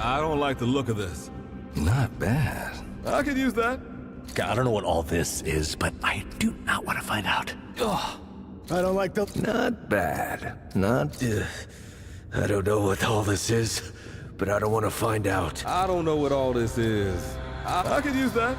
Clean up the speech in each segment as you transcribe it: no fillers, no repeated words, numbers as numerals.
I don't like the look of this. Not bad. I could use that. I don't know what all this is, but I do not want to find out. I don't like the... Not bad. Not... I don't know what all this is, but I don't want to find out. I don't know what all this is. I could use that.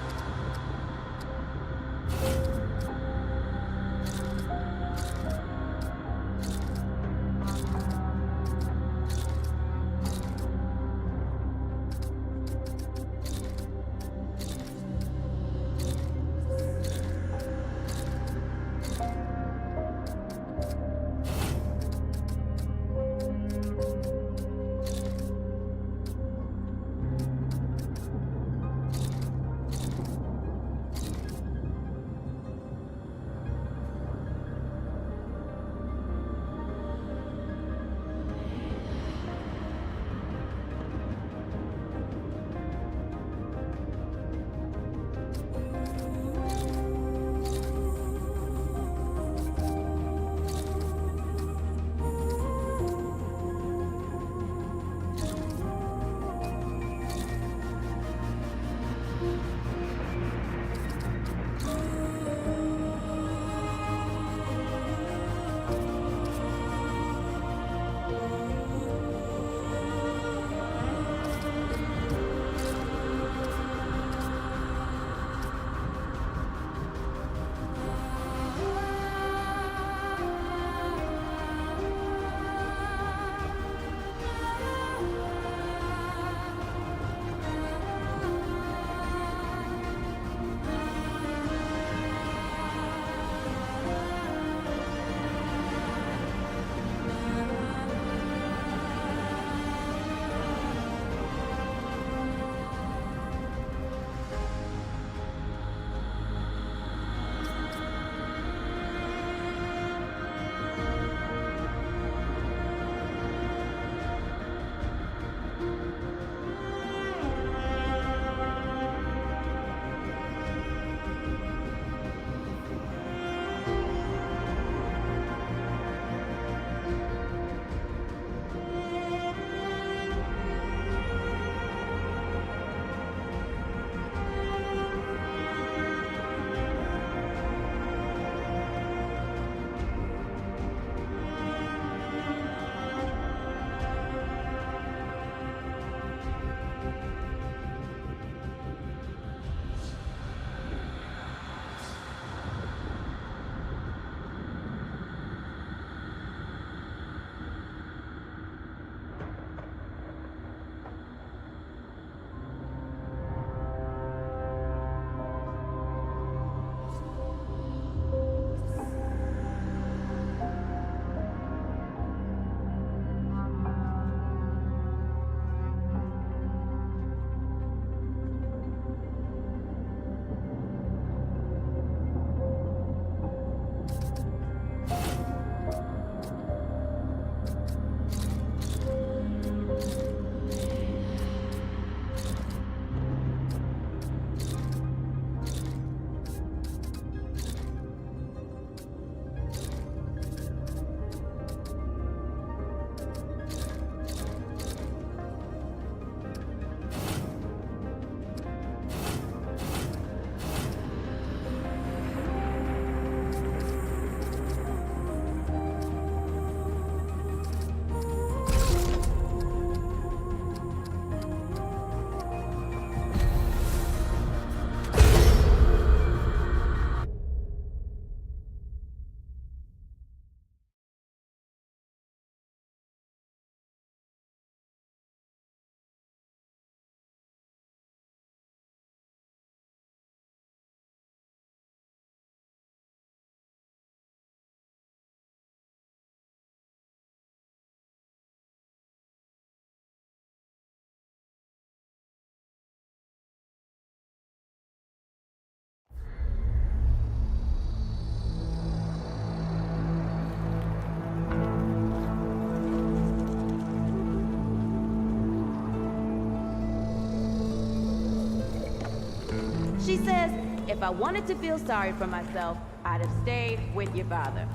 She says, if I wanted to feel sorry for myself, I'd have stayed with your father.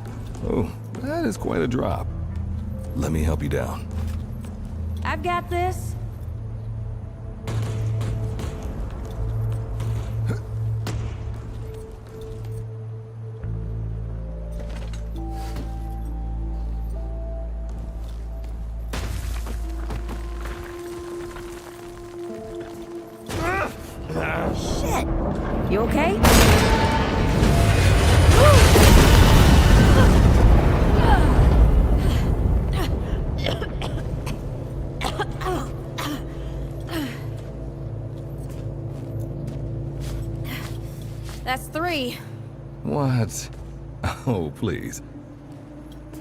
Oh, that is quite a drop. Let me help you down. I've got this. You okay? That's 3. What? Oh, please.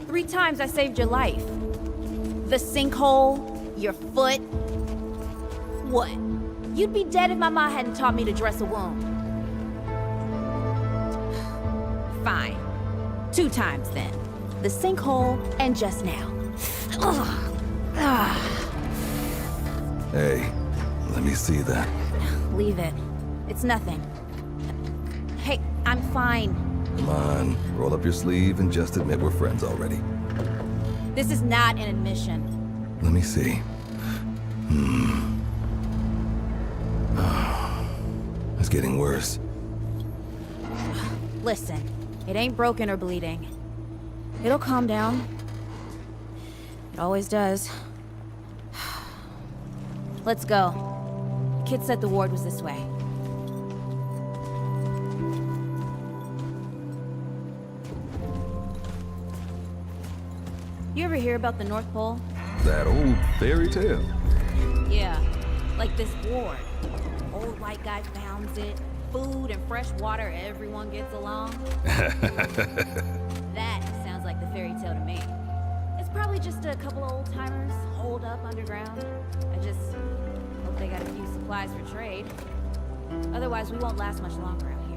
3 times I saved your life. The sinkhole, your foot. What? You'd be dead if my ma hadn't taught me to dress a wound. Fine. 2 times then. The sinkhole and just now. Hey, let me see that. Leave it. It's nothing. Hey, I'm fine. Come on, roll up your sleeve and just admit we're friends already. This is not an admission. Let me see. It's getting worse. Listen, it ain't broken or bleeding. It'll calm down. It always does. Let's go. Kid said the ward was this way. You ever hear about the North Pole? That old fairy tale. Yeah, like this ward. Old white guy founds it. Food and fresh water, everyone gets along. That sounds like the fairy tale to me. It's probably just a couple of old timers holed up underground. I just hope they got a few supplies for trade. Otherwise, we won't last much longer out here.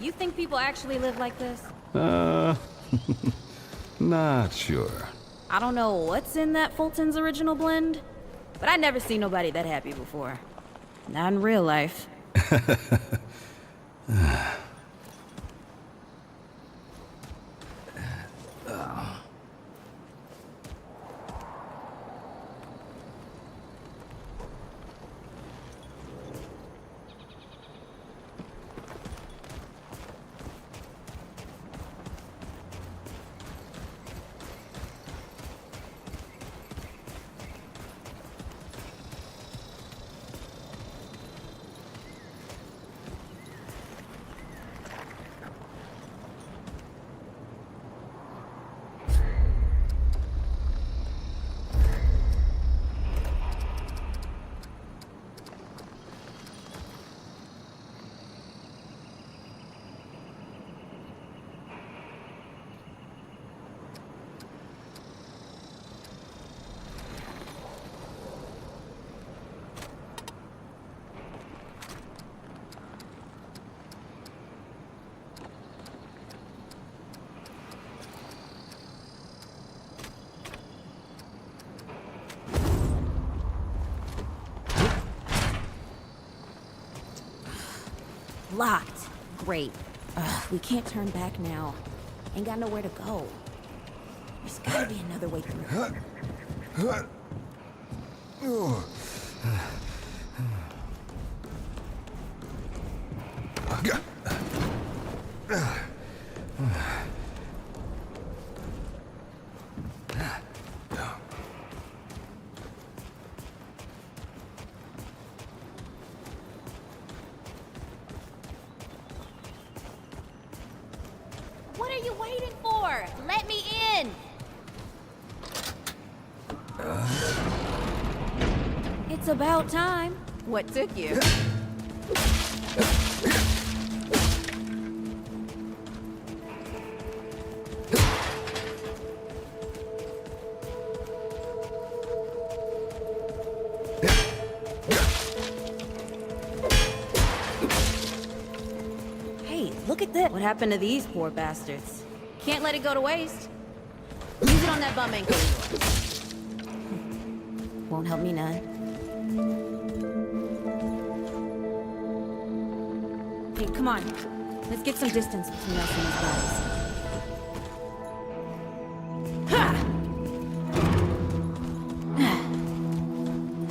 You think people actually live like this? Not sure. I don't know what's in that Fulton's original blend, but I never seen nobody that happy before. Not in real life. Locked. Great. Ugh, we can't turn back now. Ain't got nowhere to go. There's gotta be another way through. What are you waiting for? Let me in! It's about time. What took you? Hey, look at this. What happened to these poor bastards? Can't let it go to waste. Use it on that bum ankle of yours. Won't help me none. Hey, come on. Let's get some distance between us and these guys. Ha!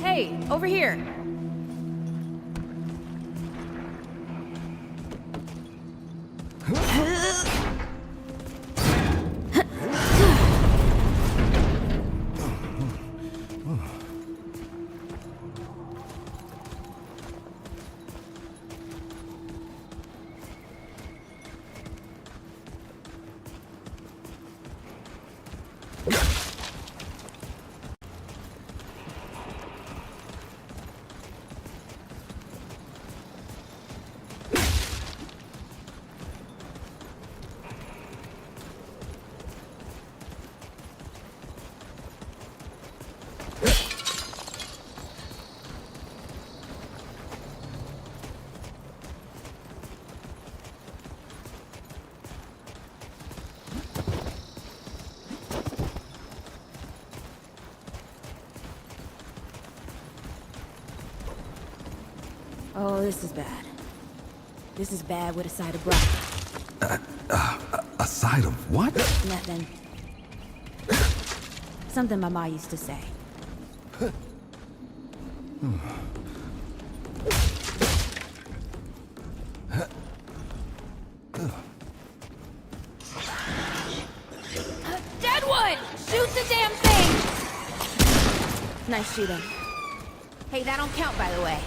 Hey, over here. Oh, this is bad. This is bad with a side of broccoli. A side of what? Nothing. Something my ma used to say. Deadwood! Shoot the damn thing! Nice shooting. Hey, that don't count, by the way.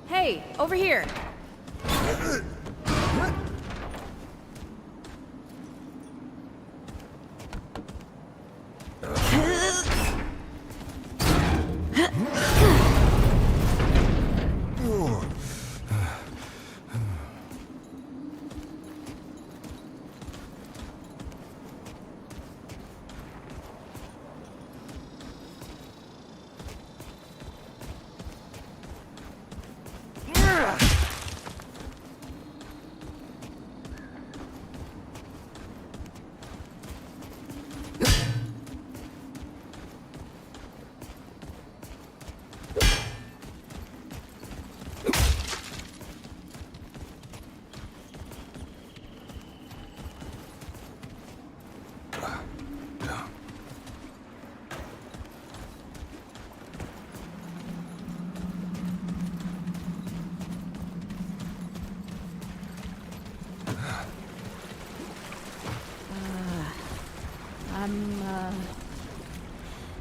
Hey, over here.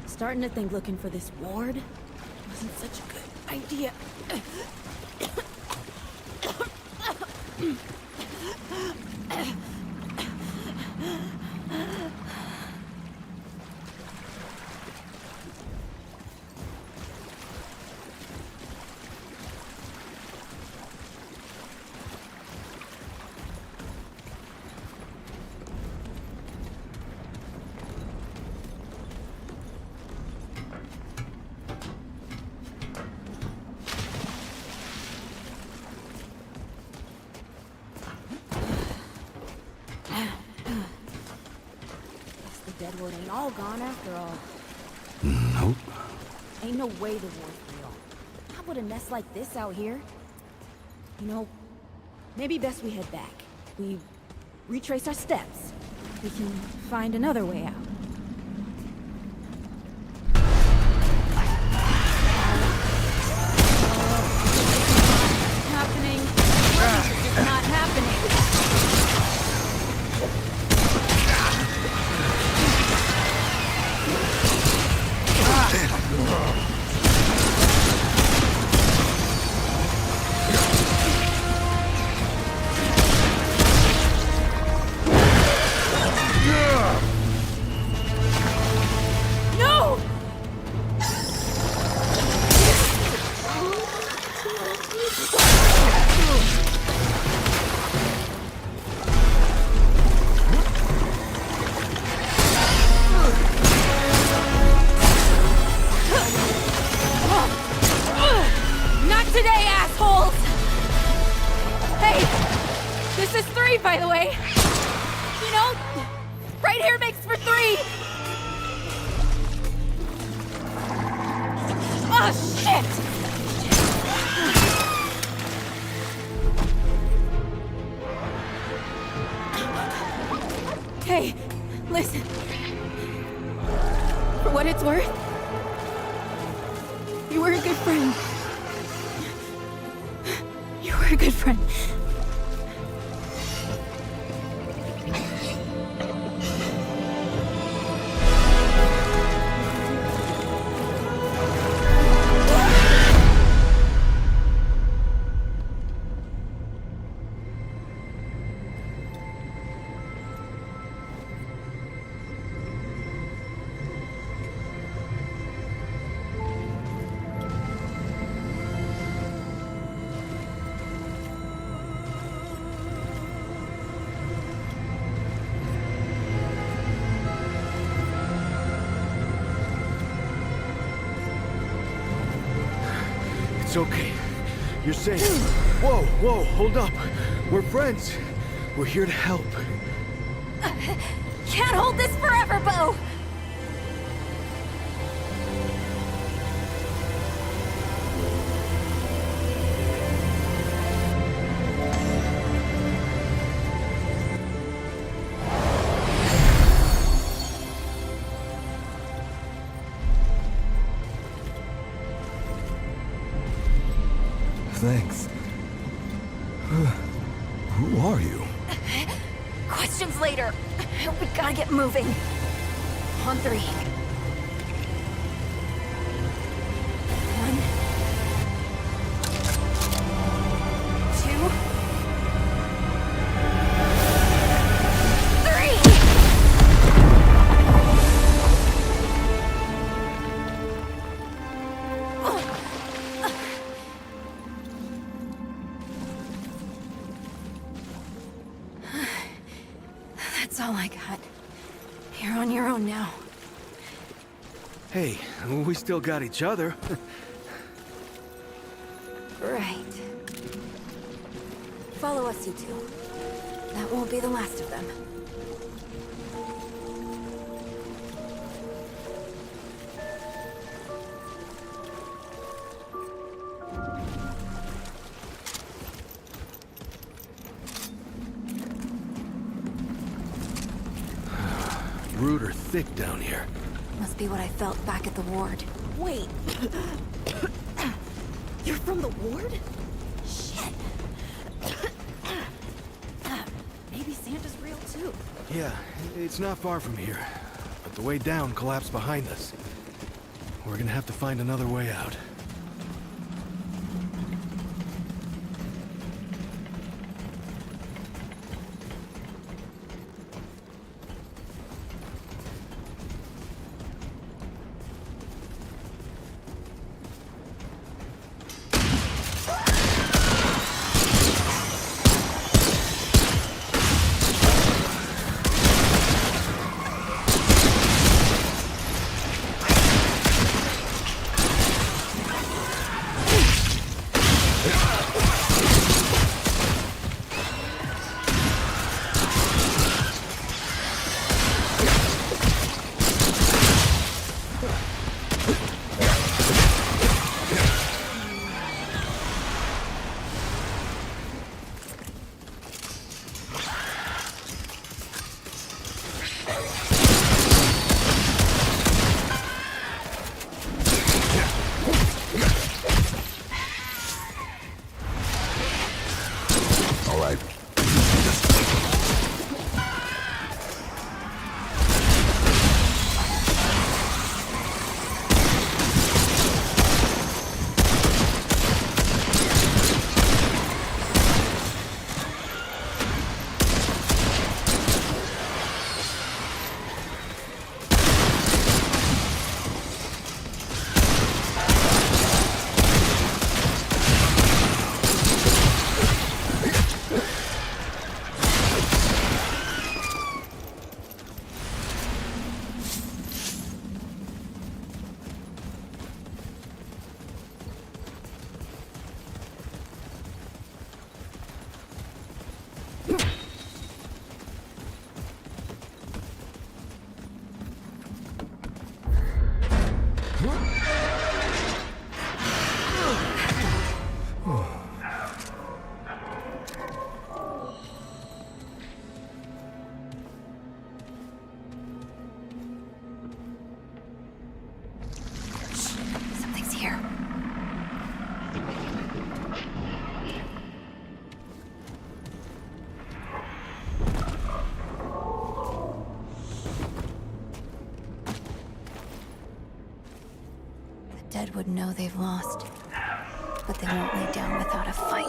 Starting to think looking for this ward wasn't such a good idea. Redwood ain't all gone after all. Nope. Ain't no way the war's real. How about a nest like this out here? You know, maybe best we head back. We retrace our steps. We can find another way out. Happening. It's not happening. No! Not today, assholes! Hey, this is 3, by the way. You know, right here makes for 3. Oh, shit! Hey, listen. For what it's worth, you were a good friend. You were a good friend. It's okay. You're safe. Whoa, whoa, hold up. We're friends. We're here to help. Can't hold this forever, Bo! Thanks. Who are you? Questions later. We gotta get moving. On 3. 1, 2. That's all I got. You're on your own now. Hey, we still got each other. Right. Follow us, you two. That won't be the last of them. Rude or thick down here. Must be what I felt back at the ward. Wait. You're from the ward? Shit. Maybe Santa's real too. Yeah, it's not far from here. But the way down collapsed behind us. We're gonna have to find another way out. right. Something's here. The dead would know they've lost, but they won't lay down without a fight.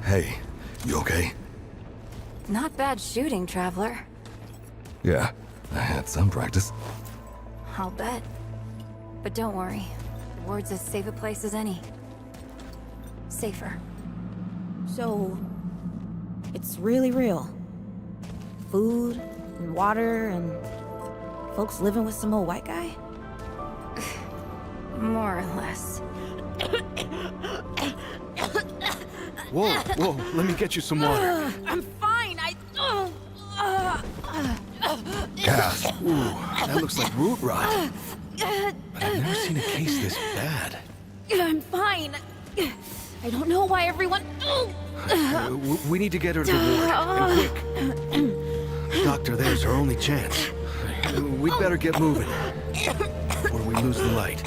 Hey, you okay? Not bad shooting, Traveler. Yeah, I had some practice. I'll bet. But don't worry. The ward's as safe a place as any. Safer. So, it's really real. Food, and water, and folks living with some old white guy? More or less. Whoa, whoa, let me get you some water. I'm fine, Gas. Ooh, that looks like root rot. But I've never seen a case this bad. I'm fine. I don't know why everyone... We need to get her to the ward, and quick. The doctor there's our only chance. We'd better get moving, before we lose the light.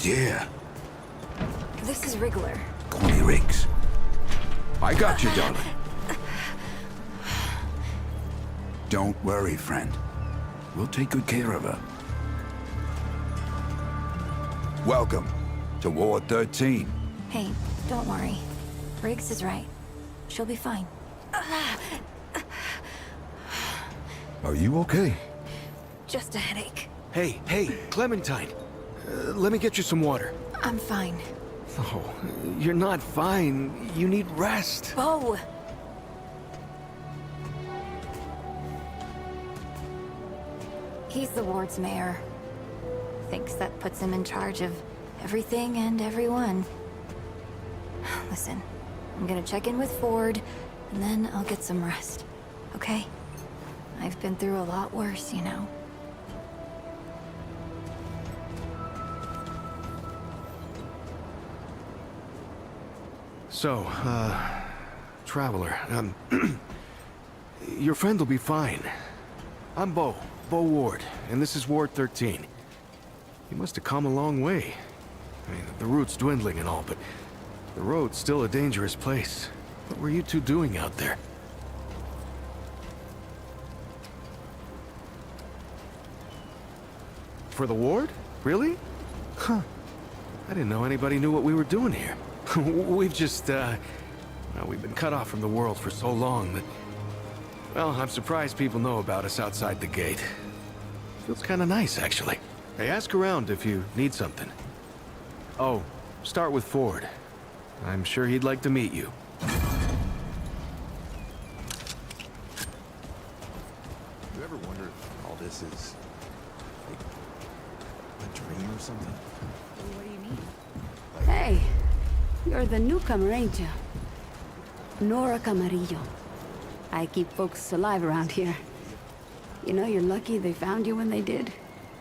dear. This is Wriggler. Call me Riggs. I got you, darling. Don't worry, friend. We'll take good care of her. Welcome to Ward 13. Hey, don't worry. Riggs is right. She'll be fine. Are you okay? Just a headache. Hey, Clementine. Let me get you some water. I'm fine. Oh, you're not fine. You need rest. Bo! He's the ward's mayor. Thinks that puts him in charge of everything and everyone. Listen, I'm gonna check in with Ford, and then I'll get some rest. Okay? I've been through a lot worse, you know. So, Traveler, your friend will be fine. I'm Bo Ward, and this is Ward 13. You must have come a long way. I mean, the route's dwindling and all, but the road's still a dangerous place. What were you two doing out there? For the ward? Really? Huh. I didn't know anybody knew what we were doing here. We've just, well, we've been cut off from the world for so long that... Well, I'm surprised people know about us outside the gate. Feels kind of nice, actually. Hey, ask around if you need something. Oh, start with Ford. I'm sure he'd like to meet you. You ever wonder if all this is like a dream or something? What do you mean? Hey, you're the newcomer, ain't you? Nora Camarillo. I keep folks alive around here. You know, you're lucky they found you when they did.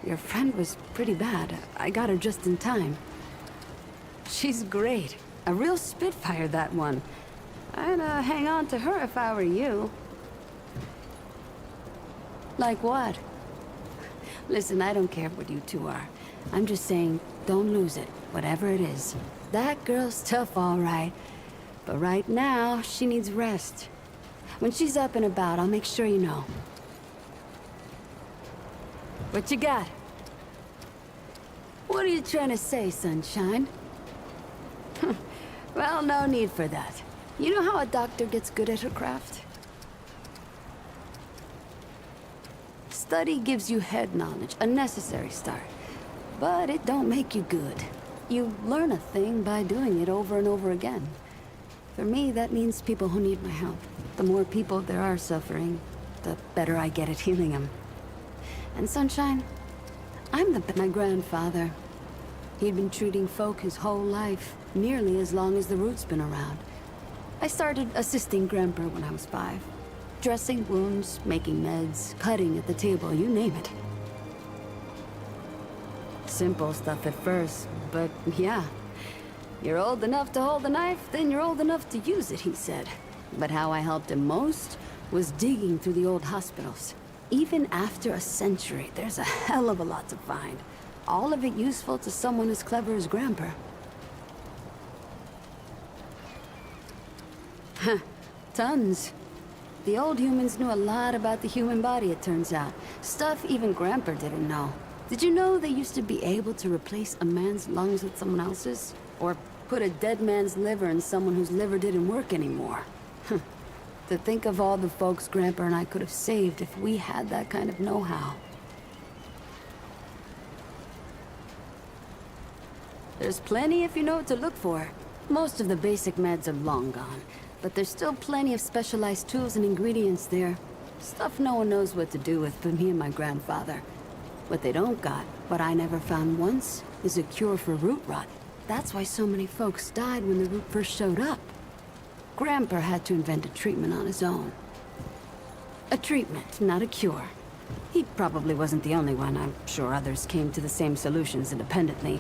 Your friend was pretty bad. I got her just in time. She's great. A real spitfire, that one. I'd hang on to her if I were you. Like what? Listen, I don't care what you two are. I'm just saying, don't lose it, whatever it is. That girl's tough, all right. But right now, she needs rest. When she's up and about, I'll make sure you know. What you got? What are you trying to say, sunshine? Well, no need for that. You know how a doctor gets good at her craft? Study gives you head knowledge, a necessary start. But it don't make you good. You learn a thing by doing it over and over again. For me, that means people who need my help. The more people there are suffering, the better I get at healing them. And Sunshine, I'm my grandfather. He'd been treating folk his whole life, nearly as long as the root's been around. I started assisting Grandpa when I was 5. Dressing wounds, making meds, cutting at the table, you name it. Simple stuff at first, but yeah. You're old enough to hold the knife, then you're old enough to use it, he said. But how I helped him most was digging through the old hospitals. Even after a century, there's a hell of a lot to find. All of it useful to someone as clever as Grandpa. Huh, tons. The old humans knew a lot about the human body, it turns out. Stuff even Grandpa didn't know. Did you know they used to be able to replace a man's lungs with someone else's? Or put a dead man's liver in someone whose liver didn't work anymore? To think of all the folks Grandpa and I could have saved if we had that kind of know-how. There's plenty if you know what to look for. Most of the basic meds are long gone, but there's still plenty of specialized tools and ingredients there. Stuff no one knows what to do with but me and my grandfather. What they don't got, what I never found once, is a cure for root rot. That's why so many folks died when the root first showed up. Grandpa had to invent a treatment on his own. A treatment, not a cure. He probably wasn't the only one. I'm sure others came to the same solutions independently.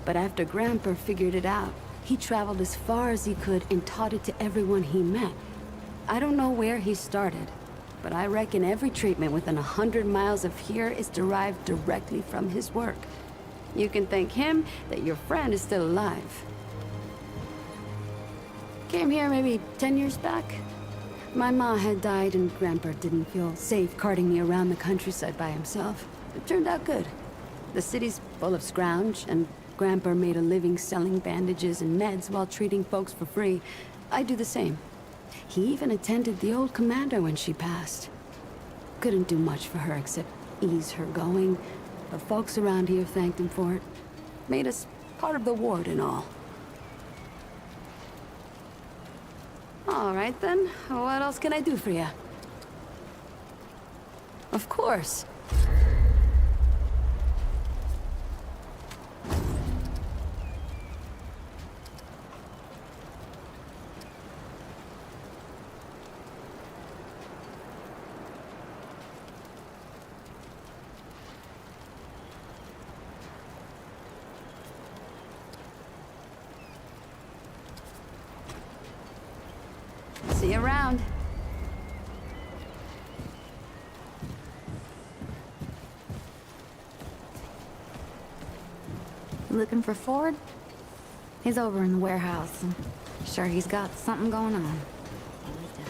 But after Grandpa figured it out, he traveled as far as he could and taught it to everyone he met. I don't know where he started, but I reckon every treatment within 100 miles of here is derived directly from his work. You can thank him that your friend is still alive. Came here maybe 10 years back. My ma had died and Grandpa didn't feel safe carting me around the countryside by himself. It turned out good. The city's full of scrounge, and Grandpa made a living selling bandages and meds while treating folks for free. I do the same. He even attended the old commander when she passed. Couldn't do much for her except ease her going, but folks around here thanked him for it. Made us part of the ward and all. All right then, what else can I do for you? Of course. See you around. Looking for Ford? He's over in the warehouse. I'm sure he's got something going on. Always does.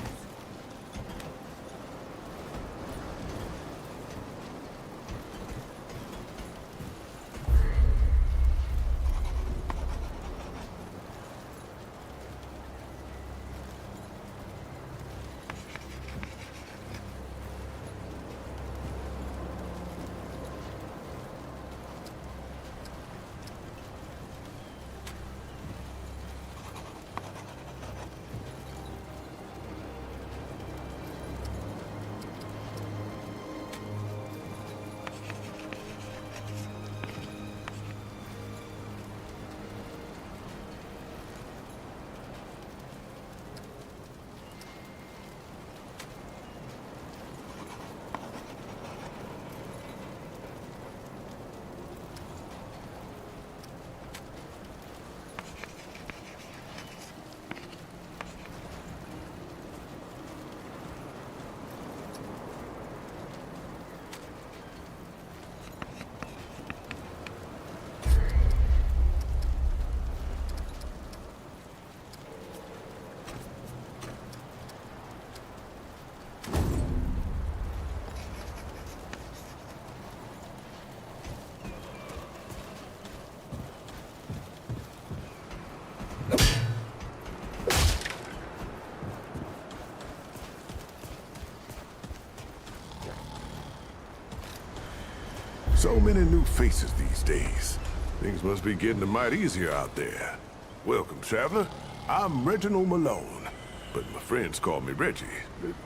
So many new faces these days. Things must be getting a mite easier out there. Welcome, traveler. I'm Reginald Malone, but my friends call me Reggie.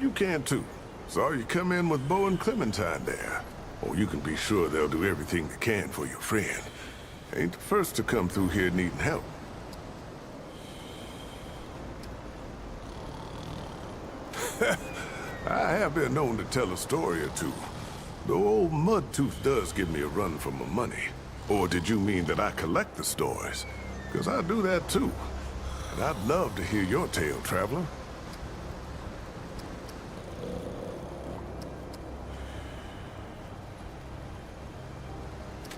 You can too. Saw you come in with Bo and Clementine there. Oh, you can be sure they'll do everything they can for your friend. Ain't the first to come through here needing help. I have been known to tell a story or two. Though old Mudtooth does give me a run for my money. Or did you mean that I collect the stories? Because I do that too. And I'd love to hear your tale, traveler.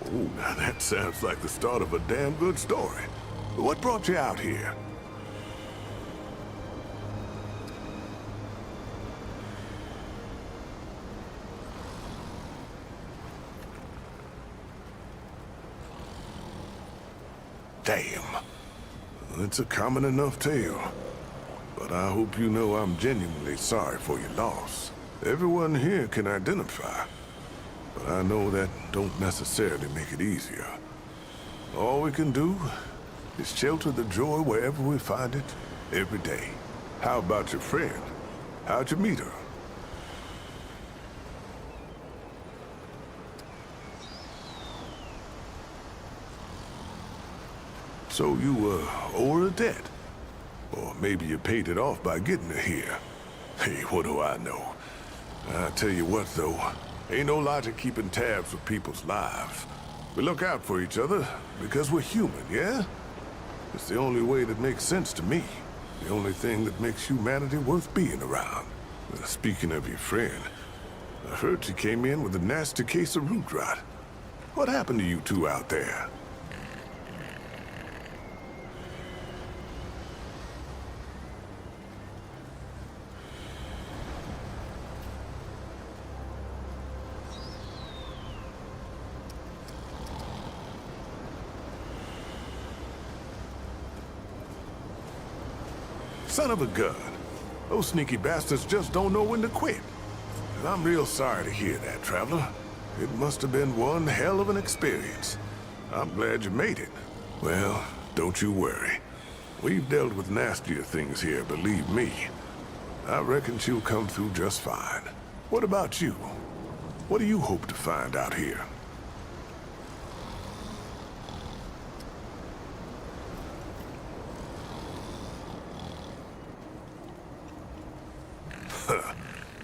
Oh, now that sounds like the start of a damn good story. What brought you out here? Damn. It's a common enough tale. But I hope you know I'm genuinely sorry for your loss. Everyone here can identify. But I know that don't necessarily make it easier. All we can do is shelter the joy wherever we find it, every day. How about your friend? How'd you meet her? So you, owe her a debt? Or maybe you paid it off by getting her here. Hey, what do I know? I tell you what, though. Ain't no logic keeping tabs with people's lives. We look out for each other because we're human, yeah? It's the only way that makes sense to me. The only thing that makes humanity worth being around. Speaking of your friend, I heard she came in with a nasty case of root rot. What happened to you two out there? Son of a gun. Those sneaky bastards just don't know when to quit. And I'm real sorry to hear that, Traveler. It must have been one hell of an experience. I'm glad you made it. Well, don't you worry. We've dealt with nastier things here, believe me. I reckon she'll come through just fine. What about you? What do you hope to find out here?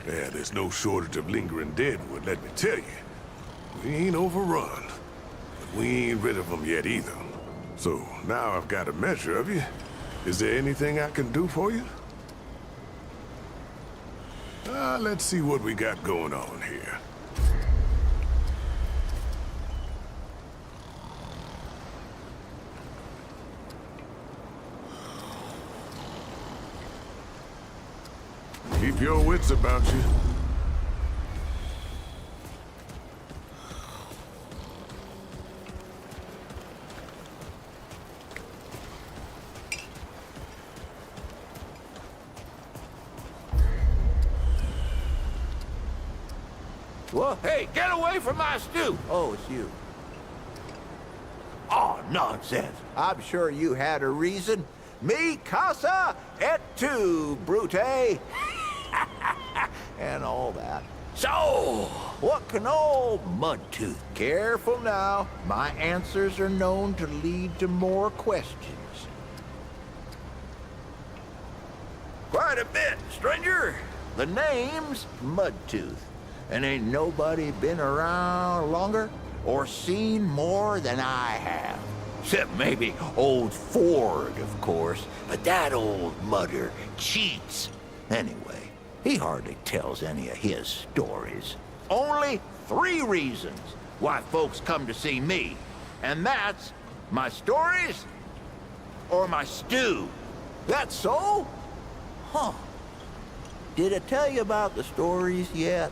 Yeah, there's no shortage of lingering deadwood, let me tell you. We ain't overrun, but we ain't rid of them yet either. So now I've got a measure of you. Is there anything I can do for you? Let's see what we got going on here. Keep your wits about you. Well, hey, get away from my stew! Oh, it's you. Oh, nonsense. I'm sure you had a reason. Mi casa et tu, Brute. And all that. So, what can old Mudtooth? Careful now. My answers are known to lead to more questions. Quite a bit, stranger. The name's Mudtooth. And ain't nobody been around longer or seen more than I have. Except maybe old Ford, of course. But that old mudder cheats. Anyway, he hardly tells any of his stories. Only 3 reasons why folks come to see me. And that's my stories or my stew. That's so? Huh. Did I tell you about the stories yet?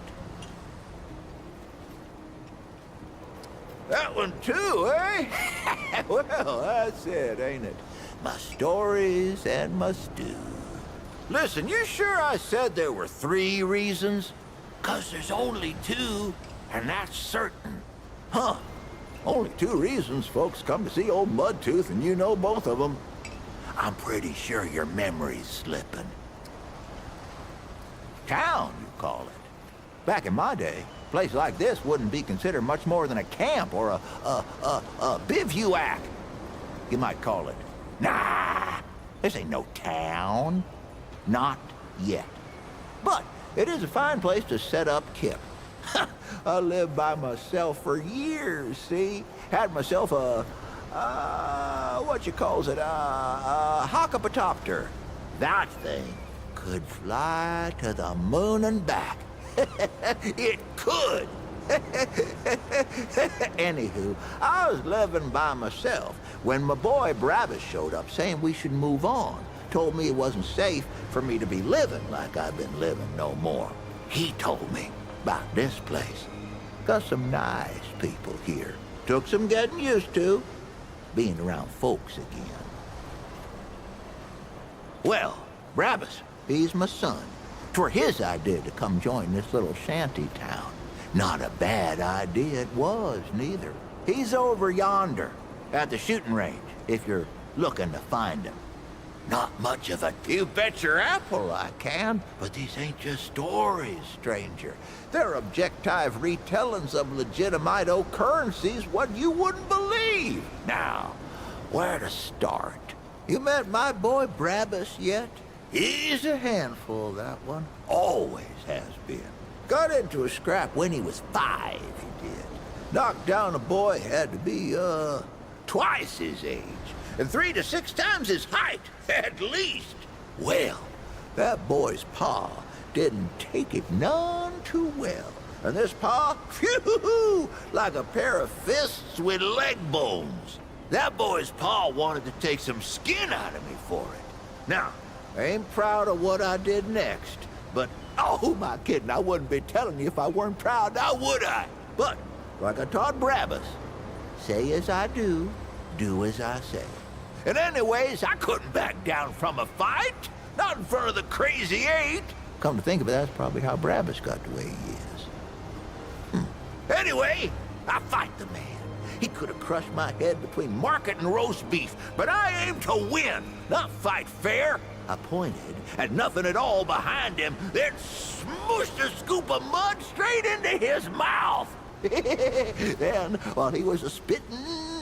That one too, eh? Well, that's it, ain't it? My stories and my stew. Listen, you sure I said there were 3 reasons? 'Cause there's only 2, and that's certain. Huh. Only 2 reasons folks come to see old Mudtooth, and you know both of them. I'm pretty sure your memory's slipping. Town, you call it. Back in my day, a place like this wouldn't be considered much more than a camp or a bivouac, you might call it. Nah, this ain't no town. Not yet. But it is a fine place to set up kip. I lived by myself for years, see? Had myself a hockapatopter. That thing could fly to the moon and back. It could. Anywho, I was living by myself when my boy Brabus showed up saying we should move on. Told me it wasn't safe for me to be living like I've been living no more. He told me about this place. Got some nice people here. Took some getting used to, being around folks again. Well, Brabus, he's my son. 'Twere his idea to come join this little shanty town. Not a bad idea it was, neither. He's over yonder, at the shooting range, if you're looking to find him. Not much of a... You bet your apple I can, but these ain't just stories, stranger. They're objective retellings of legitimate occurrences what you wouldn't believe. Now, where to start? You met my boy Brabus yet? He's a handful, that one. Always has been. Got into a scrap when he was 5, he did. Knocked down a boy had to be, twice his age. And 3 to 6 times his height, at least. Well, that boy's pa didn't take it none too well. And this paw, phew, like a pair of fists with leg bones. That boy's paw wanted to take some skin out of me for it. Now, I ain't proud of what I did next, but oh, who am I kidding? I wouldn't be telling you if I weren't proud, now would I? But, like I taught Brabus, say as I do as I say. And anyways, I couldn't back down from a fight, not in front of the Crazy Eight. Come to think of it, that's probably how Brabus got the way he is. Anyway, I fight the man. He could have crushed my head between market and roast beef, but I aim to win, not fight fair. I pointed at nothing at all behind him, then smooshed a scoop of mud straight into his mouth. Then, while he was a-spitting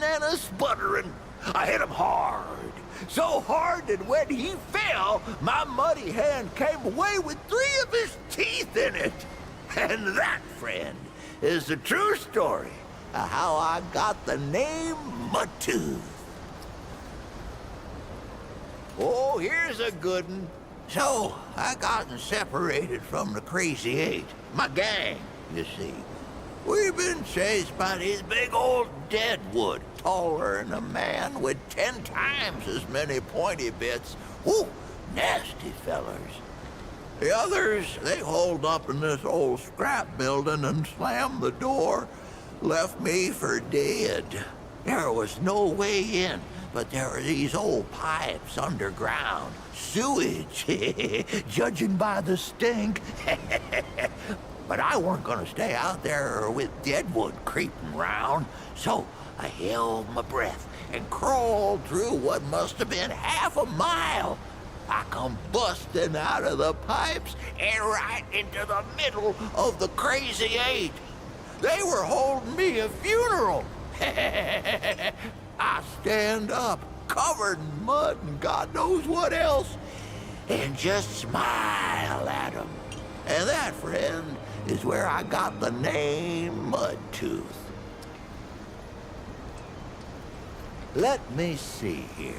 and a-sputtering, I hit him hard. So hard that when he fell, my muddy hand came away with 3 of his teeth in it. And that, friend, is the true story of how I got the name Mudtooth. Oh, here's a good one. So, I gotten separated from the Crazy Eight, my gang, you see. We've been chased by these big old deadwood, taller than a man with 10 times as many pointy bits. Whew, nasty fellers. The others, they holed up in this old scrap building and slammed the door, left me for dead. There was no way in, but there were these old pipes underground. Sewage, judging by the stink. But I weren't gonna stay out there with deadwood creeping round, so I held my breath and crawled through what must have been half a mile. I come busting out of the pipes and right into the middle of the Crazy Eight. They were holding me a funeral. I stand up, covered in mud and God knows what else, and just smile at them. And that, friend, is where I got the name Mudtooth. Let me see here.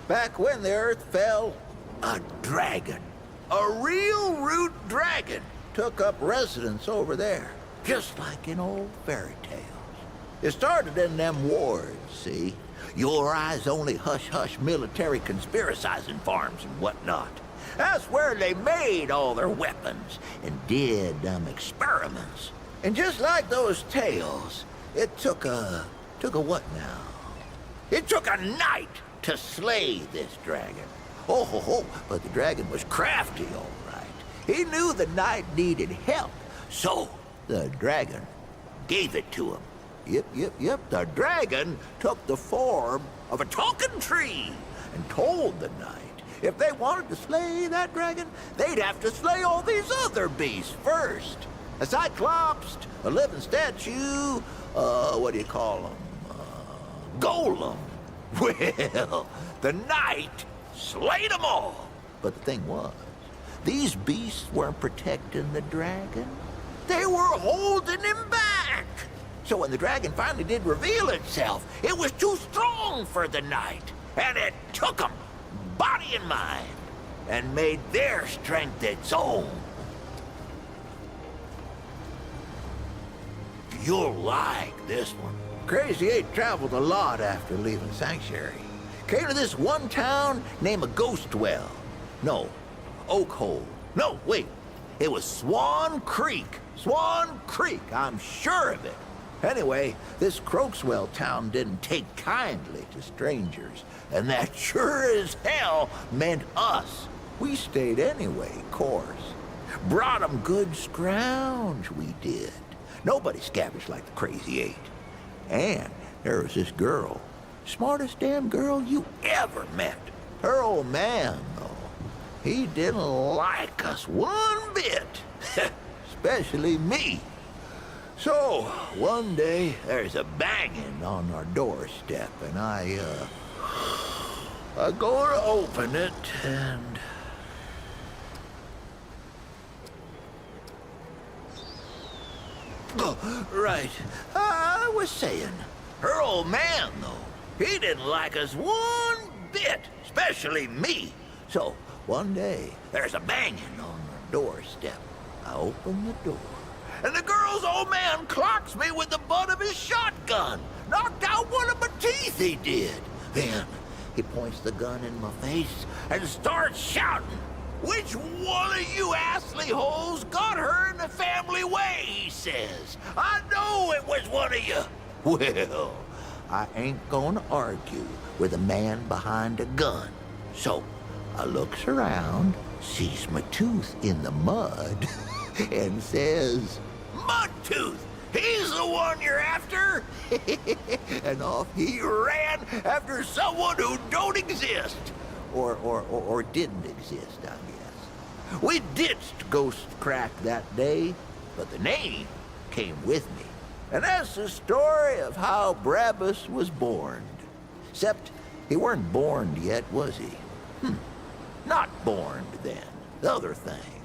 Back when the earth fell, a dragon, a real root dragon, took up residence over there, just like in old fairy tales. It started in them wards, see? Your eyes only hush-hush military conspiracizing farms and whatnot. That's where they made all their weapons and did them experiments. And just like those tales, it took a what now? It took a night to slay this dragon. Oh, but the dragon was crafty, all right. He knew the knight needed help, so the dragon gave it to him. Yep, the dragon took the form of a talking tree and told the knight if they wanted to slay that dragon, they'd have to slay all these other beasts first. A cyclops, a living statue, what do you call them? Golem. Well, the knight slayed them all. But the thing was, these beasts weren't protecting the dragon. They were holding him back. So when the dragon finally did reveal itself, it was too strong for the knight. And it took him, body and mind, and made their strength its own. You'll like this one. Crazy Eight traveled a lot after leaving Sanctuary. Came to this one town named Ghostwell. No, Oakhole. No, wait. It was Swan Creek. Swan Creek, I'm sure of it. Anyway, this Croakswell town didn't take kindly to strangers, and that sure as hell meant us. We stayed anyway, of course. Brought 'em good scrounge, we did. Nobody scavenged like the Crazy Eight. And there was this girl, smartest damn girl you ever met. Her old man, though, he didn't like us one bit, especially me. So, one day, there's a banging on our doorstep, and I go to open it, and... Oh, right. I was saying, her old man, though, he didn't like us one bit, especially me. So, one day, there's a banging on our doorstep. I open the door, and the girl's old man clocks me with the butt of his shotgun. Knocked out one of my teeth, he did. Then he points the gun in my face and starts shouting, "Which one of you assly hoes got her in the family way?" he says. "I know it was one of you." Well, I ain't gonna argue with a man behind a gun. So I looks around, sees my tooth in the mud, and says, "Mudtooth, he's the one you're after." And off he ran after someone who don't exist. Or didn't exist, I guess. We ditched Ghost Crack that day, but the name came with me. And that's the story of how Brabus was born. Except he weren't born yet, was he? Not born then. The other thing.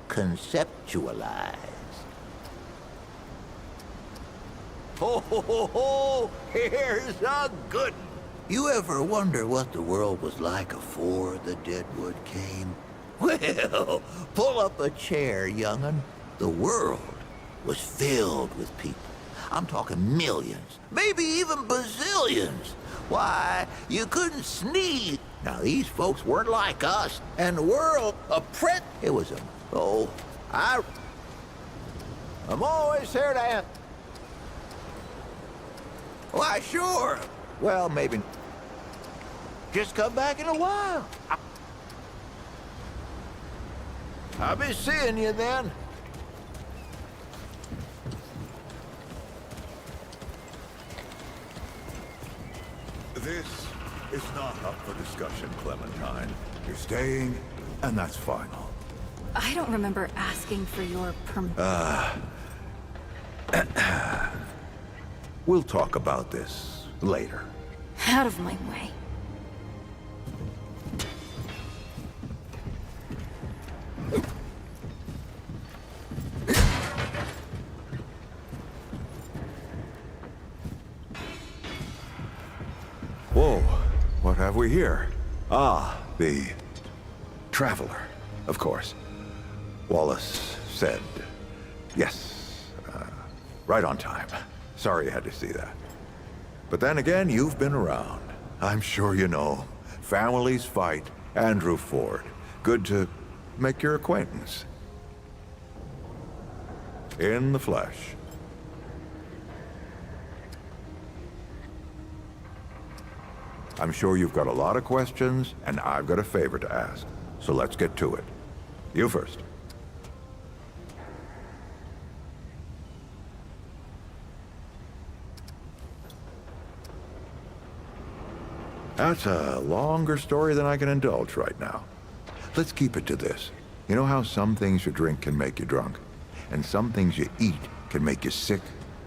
Conceptualized. Ho, ho, ho, ho! Here's a good one. You ever wonder what the world was like afore the Deadwood came? Well, pull up a chair, young'un. The world was filled with people. I'm talking millions, maybe even bazillions. Why, you couldn't sneeze. Now, these folks weren't like us, and the world, it was I'm always here to answer. Why, sure. Well, maybe. Just come back in a while. I'll be seeing you then. This is not up for discussion, Clementine. You're staying, and that's final. I don't remember asking for your permission. We'll talk about this later. Out of my way. Whoa, what have we here? Ah, the Traveler, of course. Wallace said yes, right on time. Sorry you had to see that. But then again, you've been around. I'm sure you know. Families fight. Andrew Ford. Good to make your acquaintance. In the flesh. I'm sure you've got a lot of questions, and I've got a favor to ask. So let's get to it. You first. That's a longer story than I can indulge right now. Let's keep it to this. You know how some things you drink can make you drunk? And some things you eat can make you sick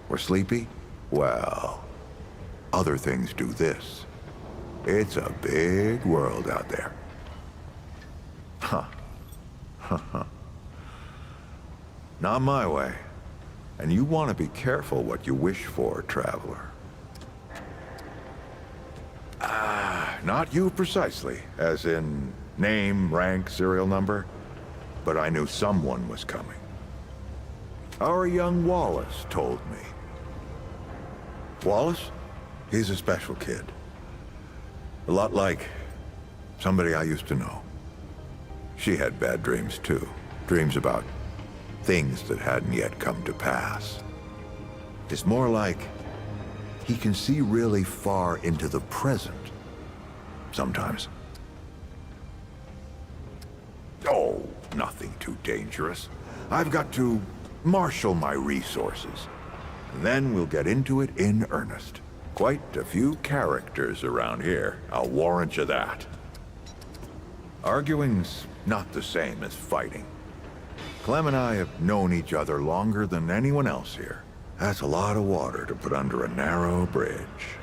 or sleepy? Well, other things do this. It's a big world out there. Huh. Not my way. And you want to be careful what you wish for, Traveler. Not you precisely, as in name, rank, serial number, but I knew someone was coming. Our young Wallace told me. Wallace? He's a special kid. A lot like somebody I used to know. She had bad dreams too. Dreams about things that hadn't yet come to pass. It's more like he can see really far into the present. Sometimes. Oh, nothing too dangerous. I've got to marshal my resources. Then we'll get into it in earnest. Quite a few characters around here, I'll warrant you that. Arguing's not the same as fighting. Clem and I have known each other longer than anyone else here. That's a lot of water to put under a narrow bridge.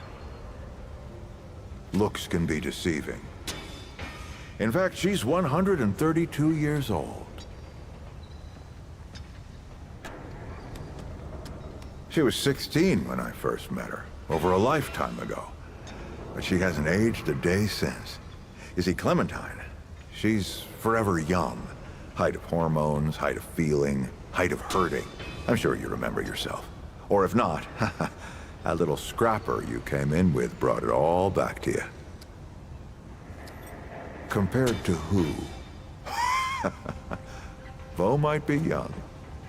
Looks can be deceiving. In fact, she's 132 years old. She was 16 when I first met her, over a lifetime ago. But she hasn't aged a day since. You see, Clementine, she's forever young. Height of hormones, height of feeling, height of hurting. I'm sure you remember yourself. Or if not, that little scrapper you came in with brought it all back to you. Compared to who? Vo might be young,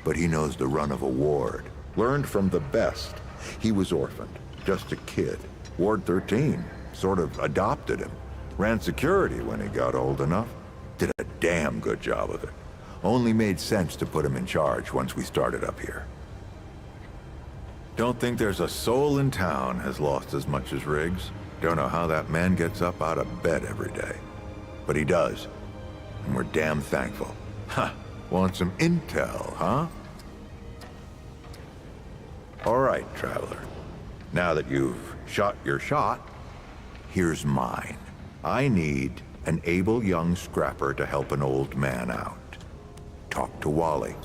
but he knows the run of a ward. Learned from the best. He was orphaned, just a kid. Ward 13 sort of adopted him. Ran security when he got old enough. Did a damn good job of it. Only made sense to put him in charge once we started up here. Don't think there's a soul in town has lost as much as Riggs. Don't know how that man gets up out of bed every day. But he does. And we're damn thankful. Huh. Want some intel, huh? All right, Traveler. Now that you've shot your shot, here's mine. I need an able young scrapper to help an old man out. Talk to Wally.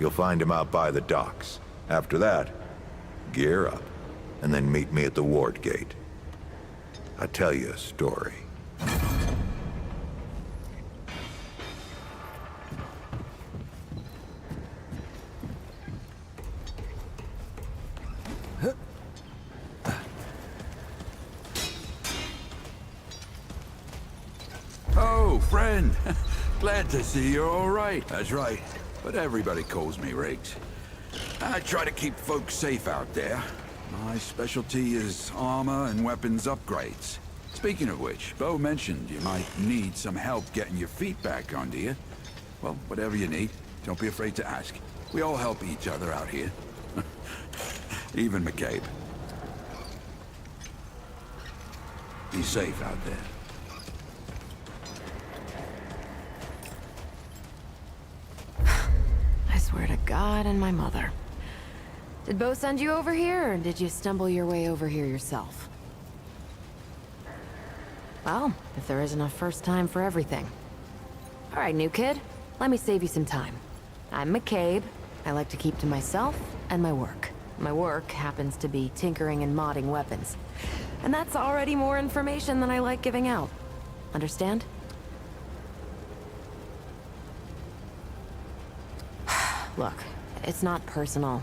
You'll find him out by the docks. After that, gear up, and then meet me at the ward gate. I'll tell you a story. Oh, friend. Glad to see you're all right. That's right. But everybody calls me Riggs. I try to keep folks safe out there. My specialty is armor and weapons upgrades. Speaking of which, Bo mentioned you might need some help getting your feet back under you. Well, whatever you need, don't be afraid to ask. We all help each other out here. Even McCabe. Be safe out there. I swear to God and my mother. Did Bo send you over here, or did you stumble your way over here yourself? Well, if there isn't a first time for everything. All right, new kid, let me save you some time. I'm McCabe. I like to keep to myself and my work. My work happens to be tinkering and modding weapons. And that's already more information than I like giving out. Understand? Look, it's not personal.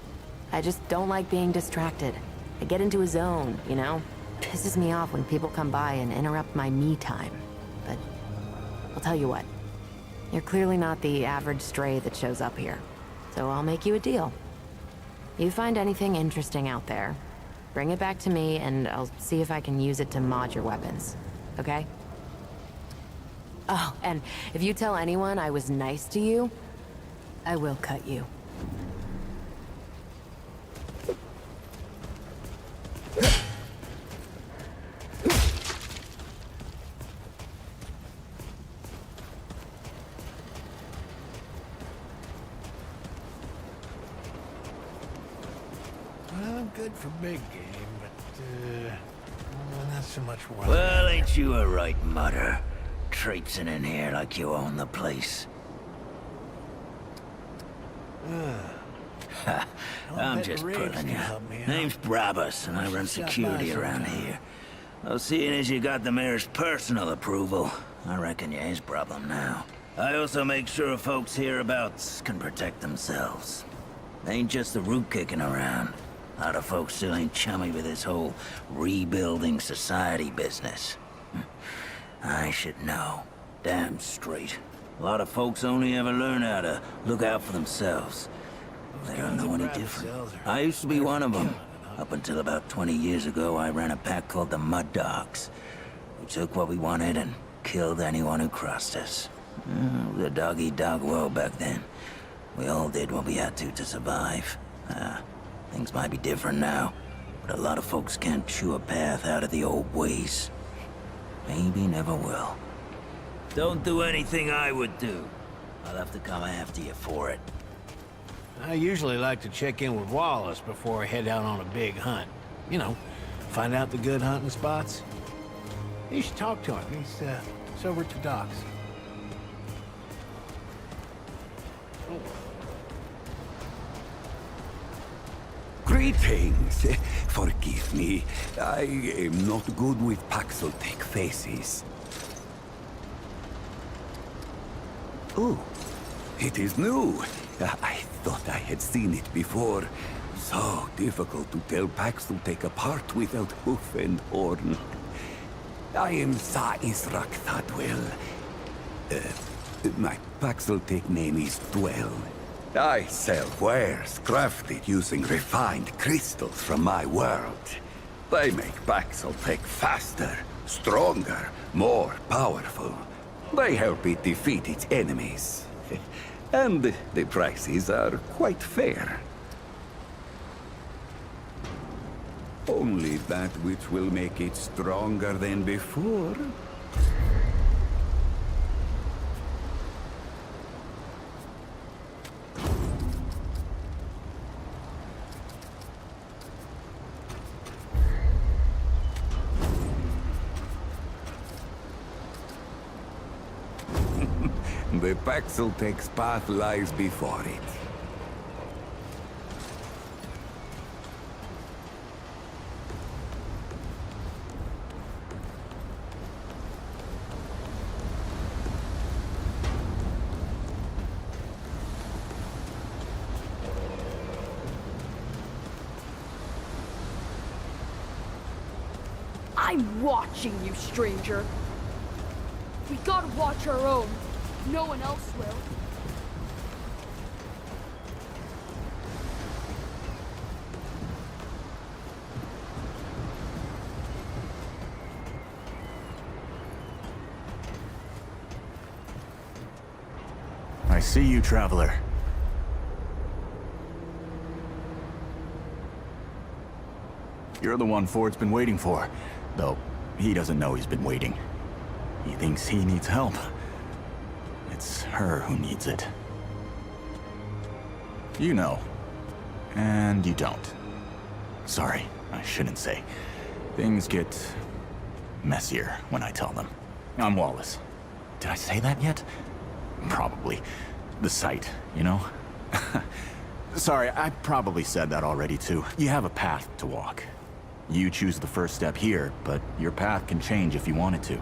I just don't like being distracted. I get into a zone, you know? Pisses me off when people come by and interrupt my me time. But I'll tell you what. You're clearly not the average stray that shows up here. So I'll make you a deal. You find anything interesting out there, bring it back to me and I'll see if I can use it to mod your weapons. Okay? Oh, and if you tell anyone I was nice to you, I will cut you. Well, good for big game, but, not so much work. Well, ain't you a right mutter? Traipsing in here like you own the place. Ha, I'm just pulling you. Name's Brabus, and I run security around here. Well, seeing as you got the mayor's personal approval, I reckon you his problem now. I also make sure folks hereabouts can protect themselves. Ain't just the root kicking around. A lot of folks still ain't chummy with this whole rebuilding society business. I should know. Damn straight. A lot of folks only ever learn how to look out for themselves. They don't know any different. I used to be one of them. Up until about 20 years ago, I ran a pack called the Mud Dogs. We took what we wanted and killed anyone who crossed us. It was a dog-eat-dog world back then. We all did what we had to survive. Things might be different now, but a lot of folks can't chew a path out of the old ways. Maybe never will. Don't do anything I would do. I'll have to come after you for it. I usually like to check in with Wallace before I head out on a big hunt. You know, find out the good hunting spots. You should talk to him. He's over at the docks. Greetings. Forgive me. I am not good with Paxotech faces. Ooh, It is new. I thought I had seen it before. So difficult to tell packs to take apart without hoof and horn. I am Sa Israk Thadwell. My Paxeltech name is Dwell. I sell wares crafted using refined crystals from my world. They make Paxeltech faster, stronger, more powerful. They help it defeat its enemies. And the prices are quite fair. Only that which will make it stronger than before. The Paxeltech's path lies before it. I'm watching you, stranger. We gotta watch our own. No one else will. I see you, traveler. You're the one Ford's been waiting for. Though, he doesn't know he's been waiting. He thinks he needs help. It's her who needs it. You know. And you don't. Sorry, I shouldn't say. Things get messier when I tell them. I'm Wallace. Did I say that yet? Probably. The site, you know? Sorry, I probably said that already too. You have a path to walk. You choose the first step here, but your path can change if you want it to.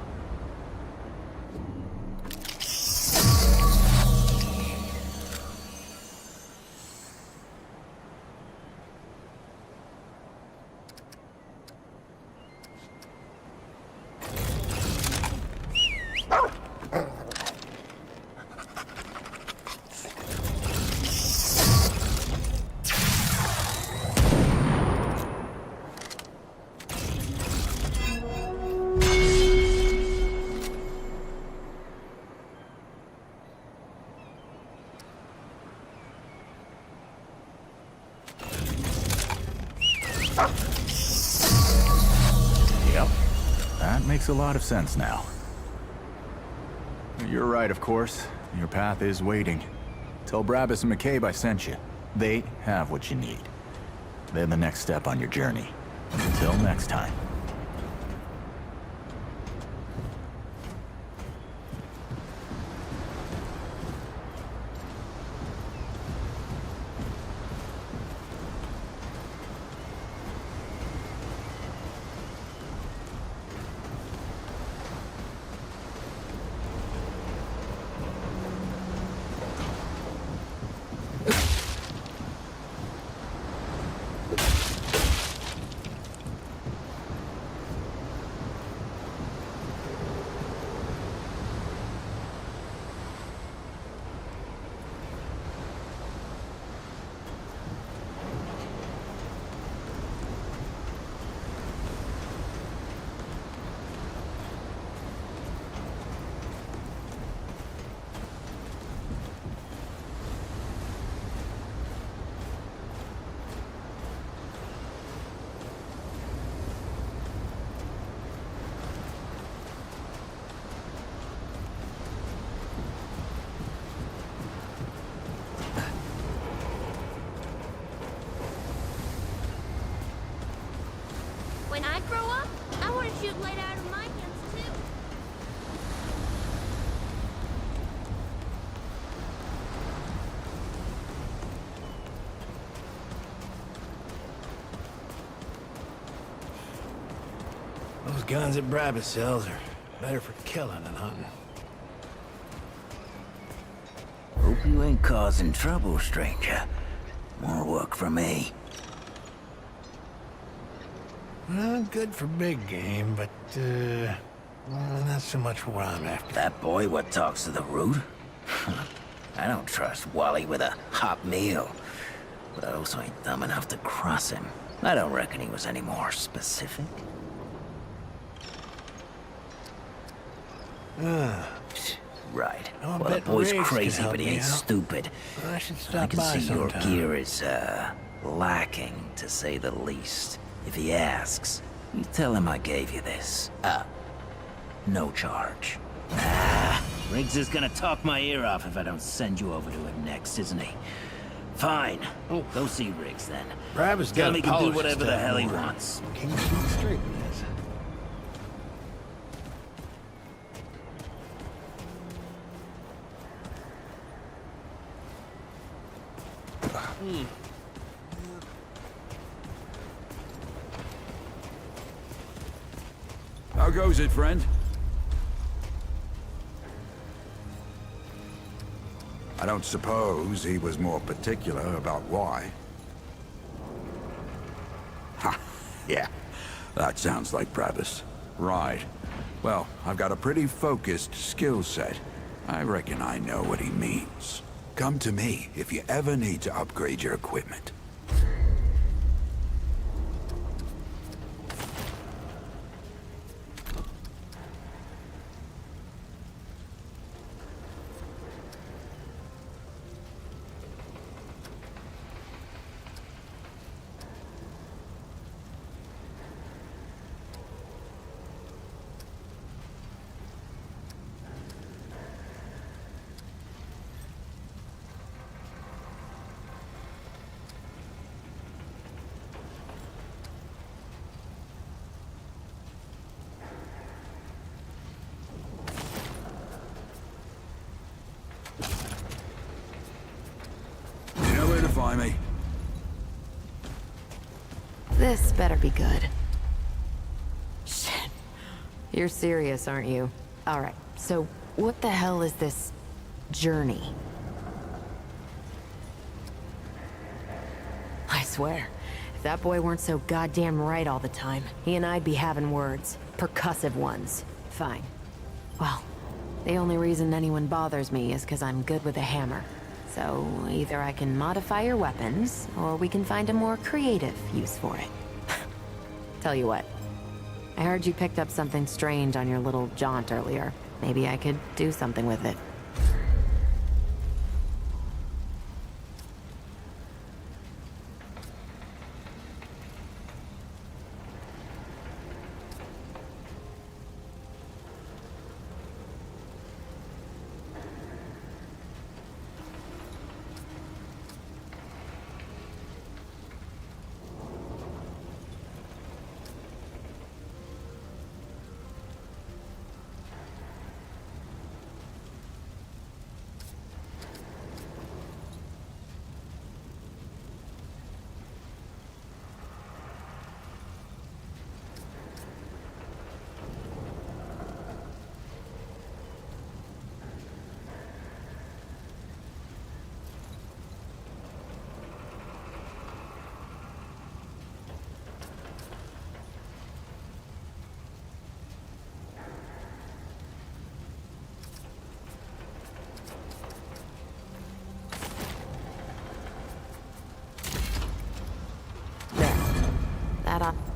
Yep, that makes a lot of sense now. You're right, of course. Your path is waiting. Tell Brabus and McCabe I sent you. They have what you need. They're the next step on your journey. Until next time. When I grow up, I want to shoot light out of my guns too. Those guns that Brabus sells are better for killing than hunting. Hope you ain't causing trouble, stranger. More work for me. Well, good for big game, but, not so much for what I'm after. That boy what talks to the root? I don't trust Wally with a hot meal. But I also ain't dumb enough to cross him. I don't reckon he was any more specific. Right. I'll Well, the bet boy's Riggs can crazy, help but he me ain't out. stupid. I should I stop can by see your sometime. gear is, lacking, to say the least. If he asks, you tell him I gave you this. No charge. Riggs is gonna talk my ear off if I don't send you over to him next, isn't he? Fine. Go see Riggs then. Brabus Tell got him he a can do polish whatever the stuff hell he more. wants. Can you shoot straight with this? How goes it, friend? I don't suppose he was more particular about why. Ha! Yeah, that sounds like Brabus. Right. Well, I've got a pretty focused skill set. I reckon I know what he means. Come to me if you ever need to upgrade your equipment. Find me. This better be good. Shit. You're serious, aren't you? Alright, so what the hell is this journey? I swear, if that boy weren't so goddamn right all the time, he and I'd be having words. Percussive ones. Fine. Well, the only reason anyone bothers me is because I'm good with a hammer. So, either I can modify your weapons, or we can find a more creative use for it. Tell you what, I heard you picked up something strange on your little jaunt earlier. Maybe I could do something with it.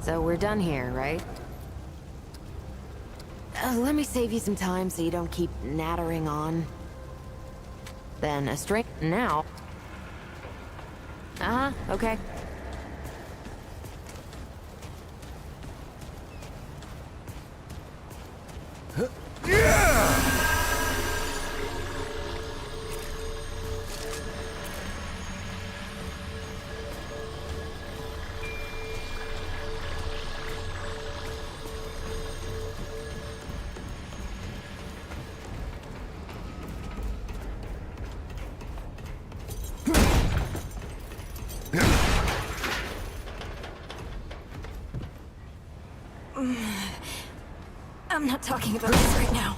So we're done here, right? Let me save you some time so you don't keep nattering on. Then a string now. Okay. I'm not talking about this right now.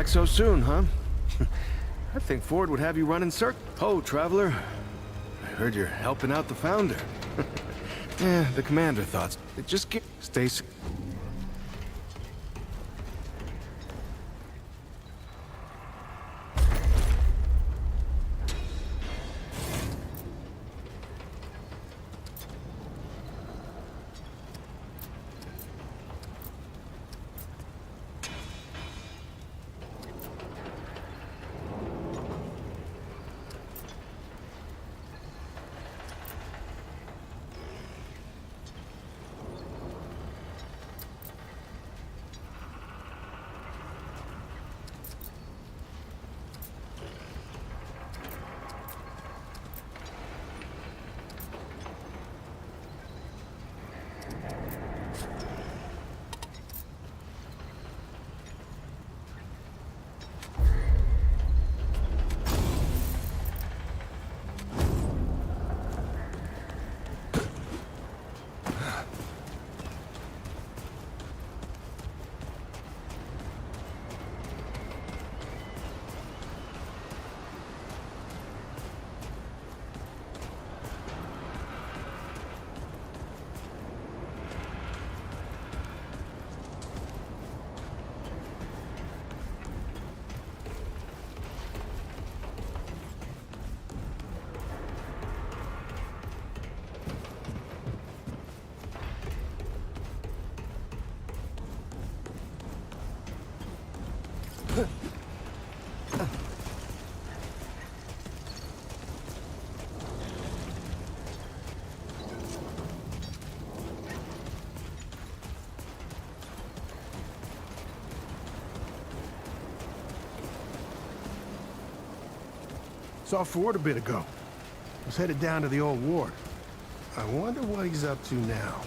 back so soon, huh? I think Ford would have you run in circles. Oh, Traveler. I heard you're helping out the Founder. Yeah, the Commander thoughts. Just get... Stay... Saw Ford a bit ago. Was headed down to the old ward. I wonder what he's up to now.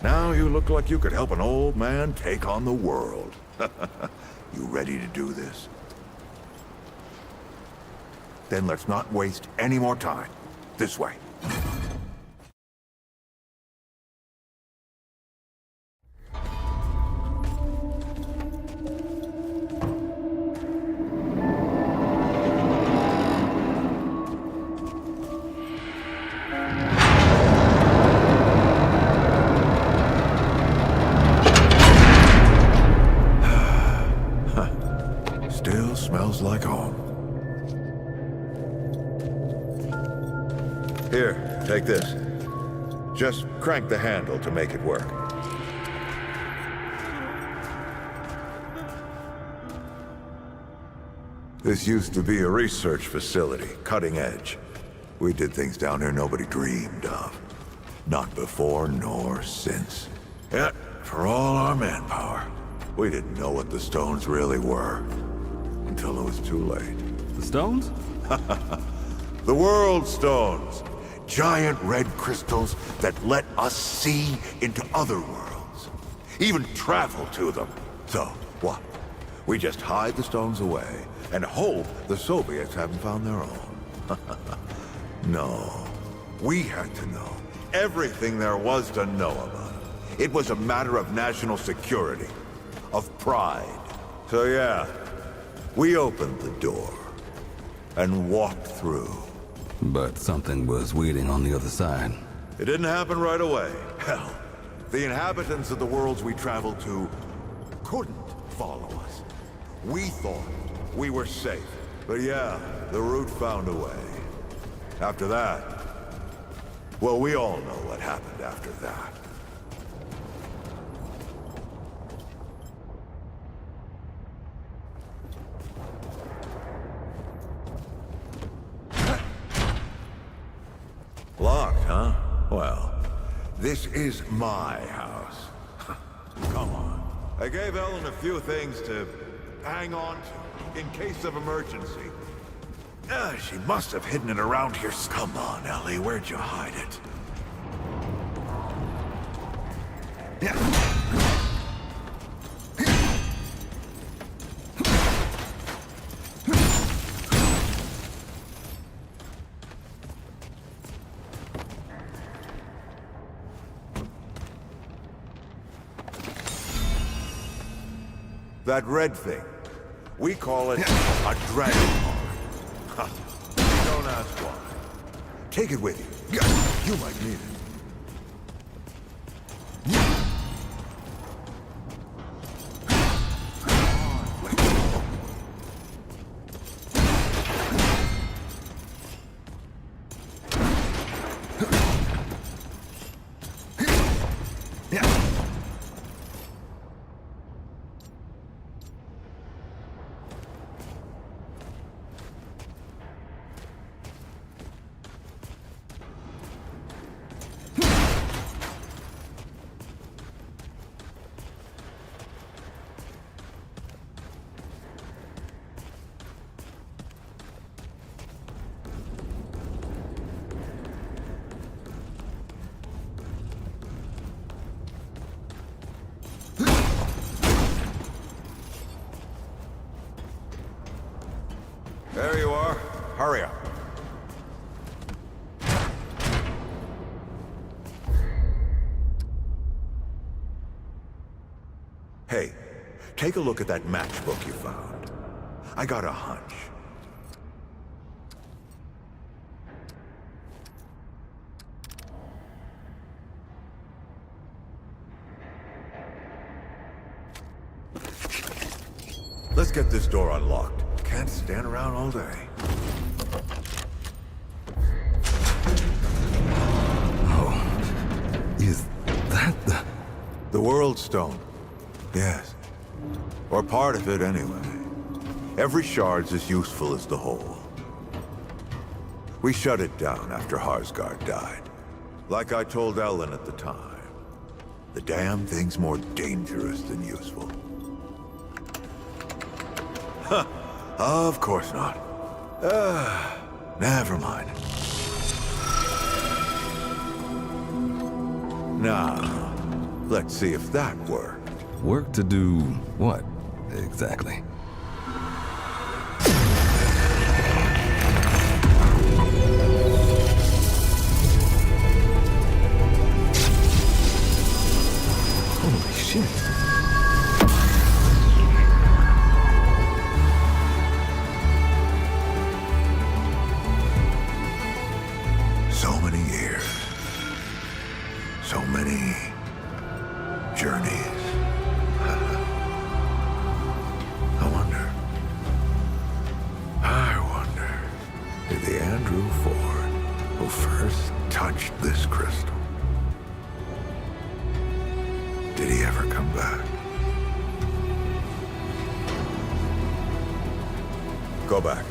Now you look like you could help an old man take on the world. You ready to do this? Then let's not waste any more time. This way. Smells like home. Here, take this. Just crank the handle to make it work. This used to be a research facility, cutting edge. We did things down here nobody dreamed of. Not before nor since. Yet, for all our manpower, we didn't know what the stones really were. Until it was too late. The stones? The world stones. Giant red crystals that let us see into other worlds. Even travel to them. So, what? We just hide the stones away and hope the Soviets haven't found their own. No. We had to know everything there was to know about it. It was a matter of national security. Of pride. So yeah. We opened the door and walked through. But something was waiting on the other side. It didn't happen right away. Hell, the inhabitants of the worlds we traveled to couldn't follow us. We thought we were safe. But yeah, the route found a way. After that, well, we all know what happened after that. Locked, huh? Well, this is my house. Come on. I gave Ellen a few things to hang on to in case of emergency. She must have hidden it around here. Come on, Ellie, where'd you hide it? That red thing. We call it a dragon mark. Huh. Don't ask why. Take it with you. You might need it. There you are. Hurry up. Hey, take a look at that matchbook you found. I got a hunch. Let's get this door unlocked. Can't stand around all day. Oh, is that the World Stone? Yes. Or part of it, anyway. Every shard's as useful as the whole. We shut it down after Harsgard died. Like I told Ellen at the time. The damn thing's more dangerous than useful. Huh. Of course not. Never mind. Now, let's see if that worked. Work to do what, exactly? Holy shit. So many years. So many journeys. I wonder, did the Andrew Ford who first touched this crystal, did he ever come back? Go back.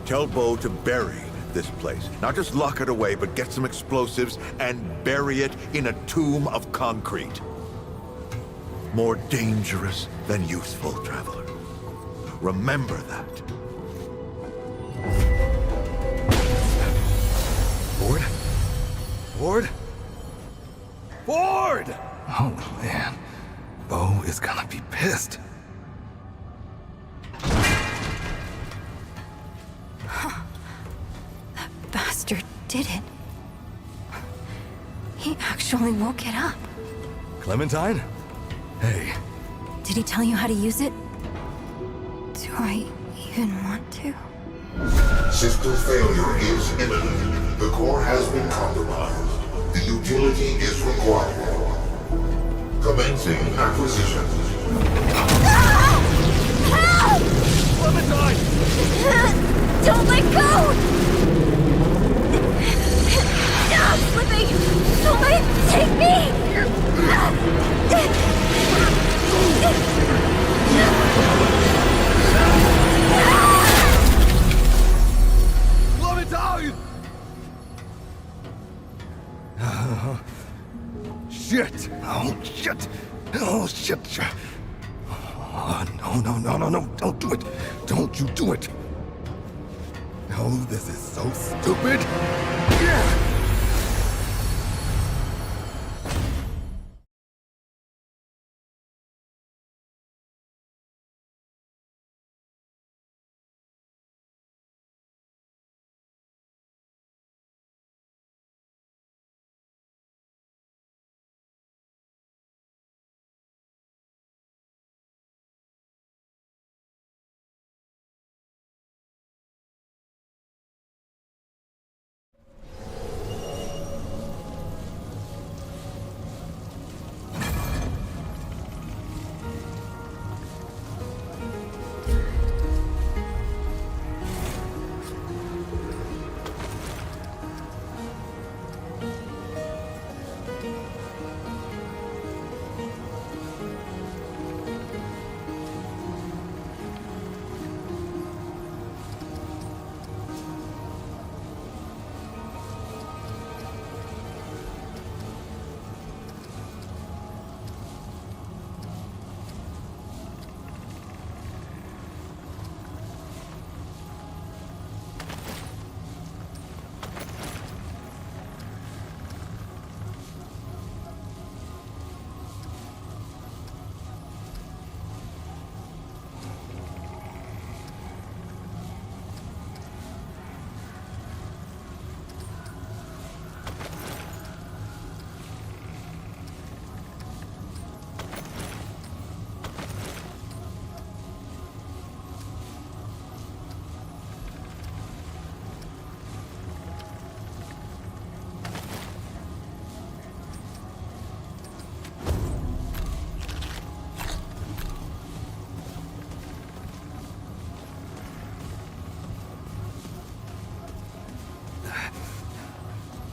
Tell Bo to bury this place. Not just lock it away, but get some explosives and bury it in a tomb of concrete. More dangerous than useful, traveler. Remember that. Ford? Ford? Ford! Oh, man. Bo is gonna be pissed. That bastard did it. He actually woke it up. Clementine? Hey. Did he tell you how to use it? Do I even want to? System failure is imminent. The core has been compromised. The utility is required. Commencing acquisition. Help! Clementine! Don't let go! I'm slipping! Somebody take me! Clementine! Shit! Oh, shit! Oh, shit! Oh, no, don't do it! Don't you do it! Oh, this is so stupid. Yeah.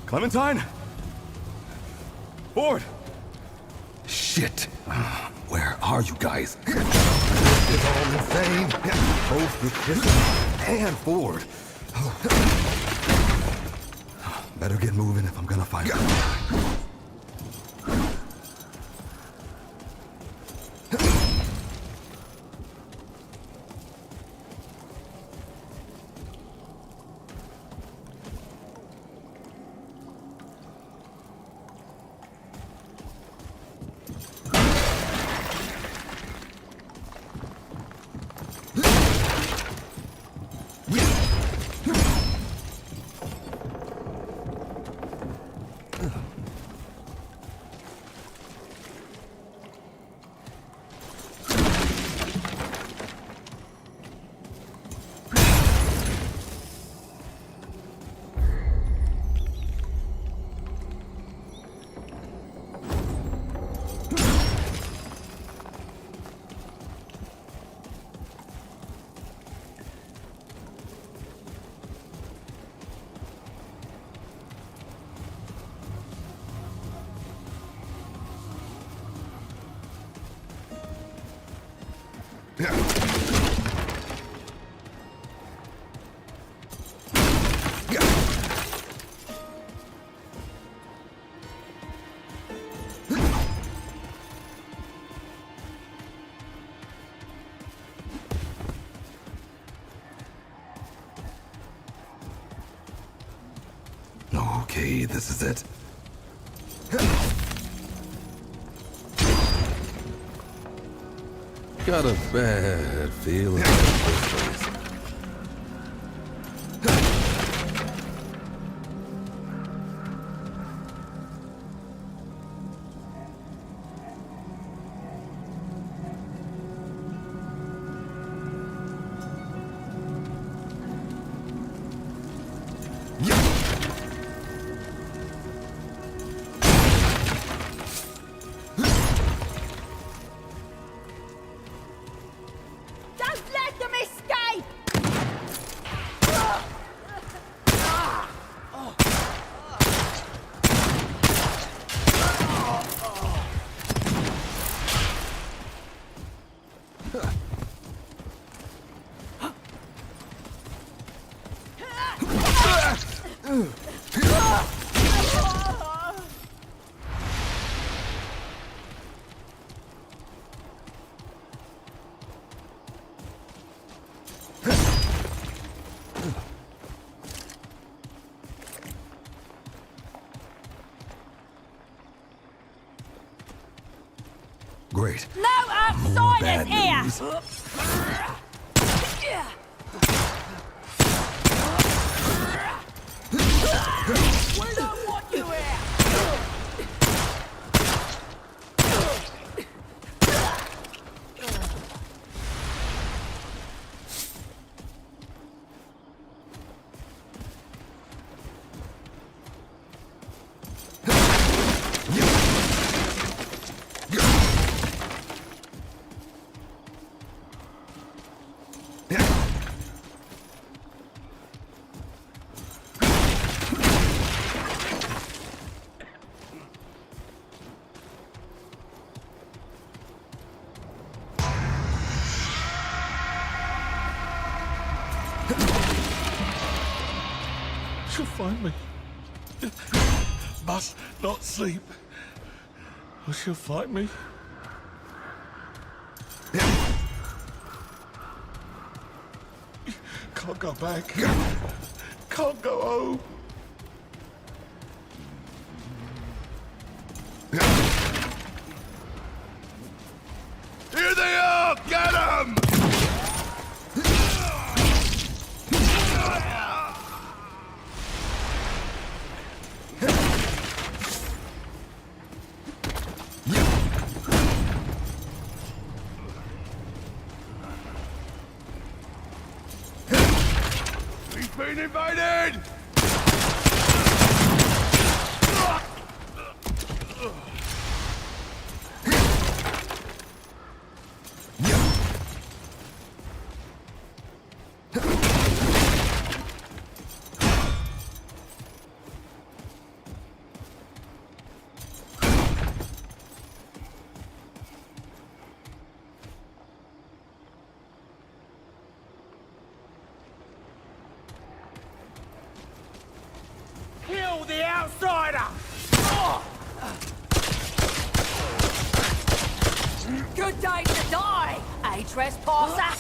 Clementine? Ford! Shit. Where are you guys? This is all insane. Both the system and Ford. Better get moving if I'm gonna find them. Okay, this is it. Got a bad feeling about this place. Don't let them escape! Great. No outsiders here! We don't want you here! She'll find me. Must not sleep. Or she'll find me. Can't go back. Can't go home. Here they are! Get 'em! We've been invaded! Kill the outsider! Good day to die, eh, trespasser?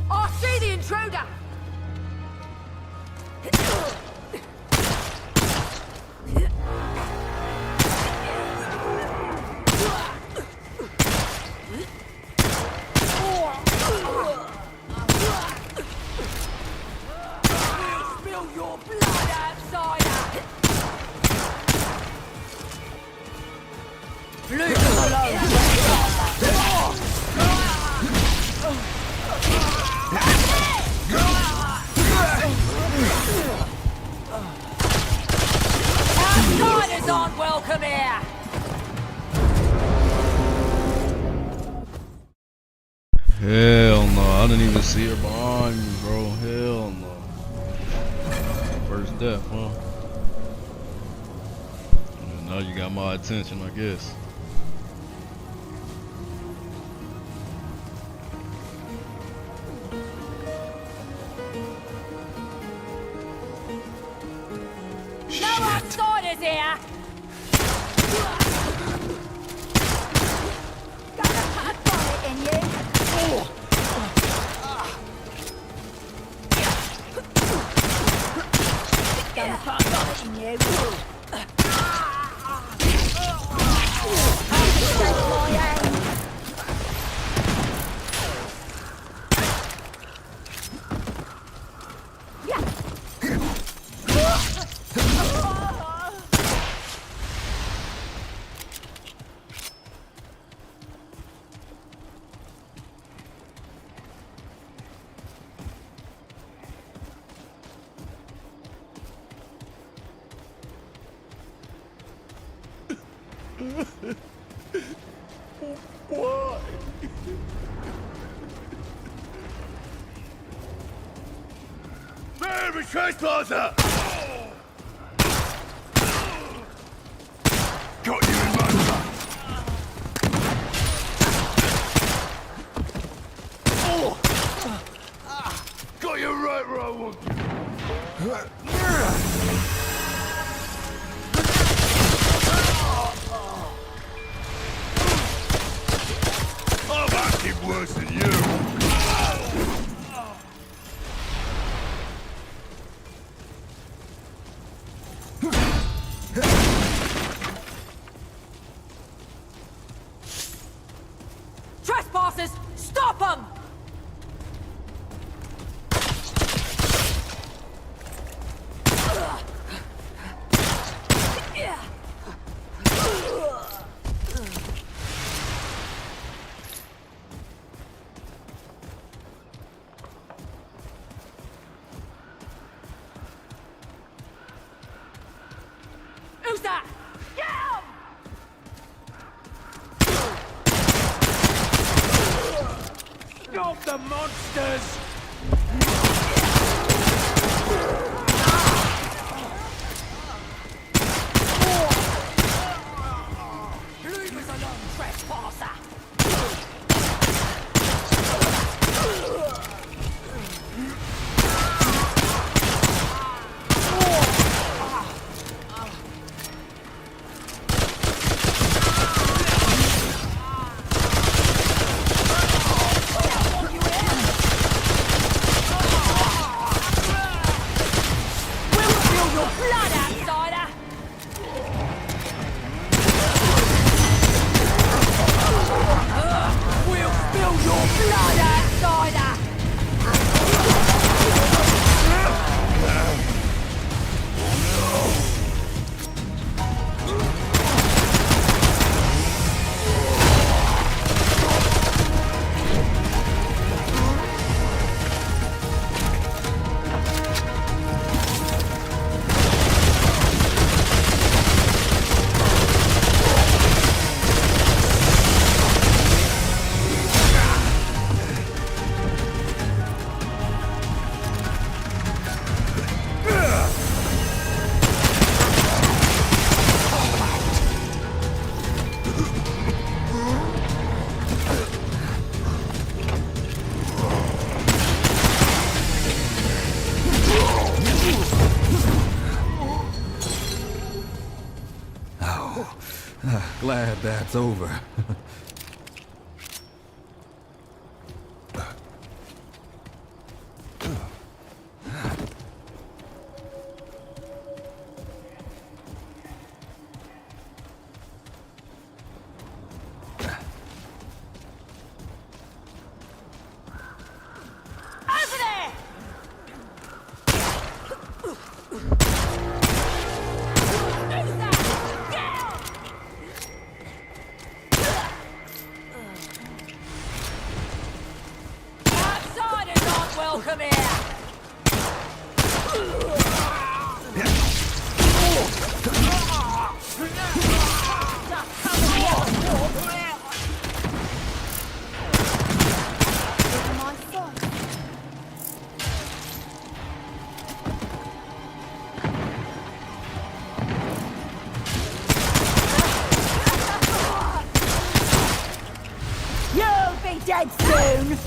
I see the intruder! Spill your blood, outsider! Leave him alone! Outsiders aren't welcome here! Hell no, I didn't even see her behind me, bro. Hell no. First death, huh? And now you got my attention, I guess. No outsiders here! Gonna put a bullet in you! Gonna put a bullet in you! Take my aim! Why? Man, trespasser! Got you in my sight. Oh! Got you right where I want you. I'll back him worse than you. Trespassers! Stop them! Who's that? Get him! Stop the monsters! Leave us alone, trespasser! Glad that's over. Welcome here! You'll be dead soon!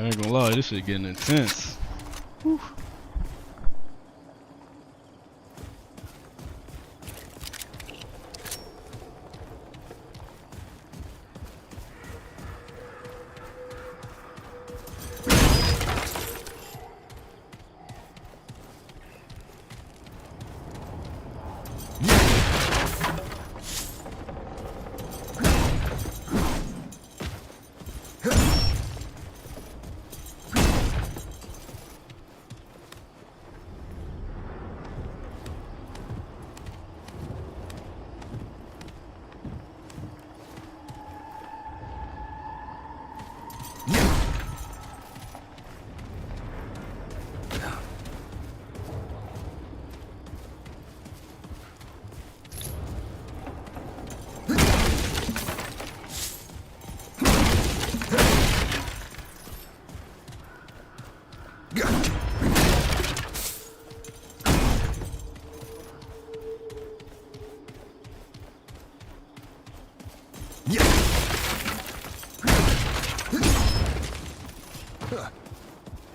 I ain't gonna lie, this shit getting intense. Whew.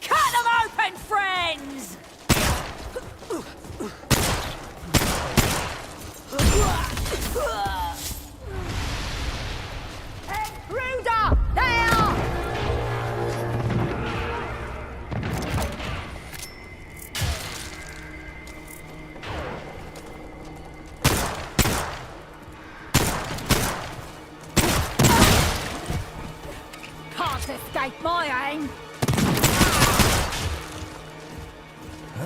Cut them open, friends! Intruder! There! Can't escape my aim! I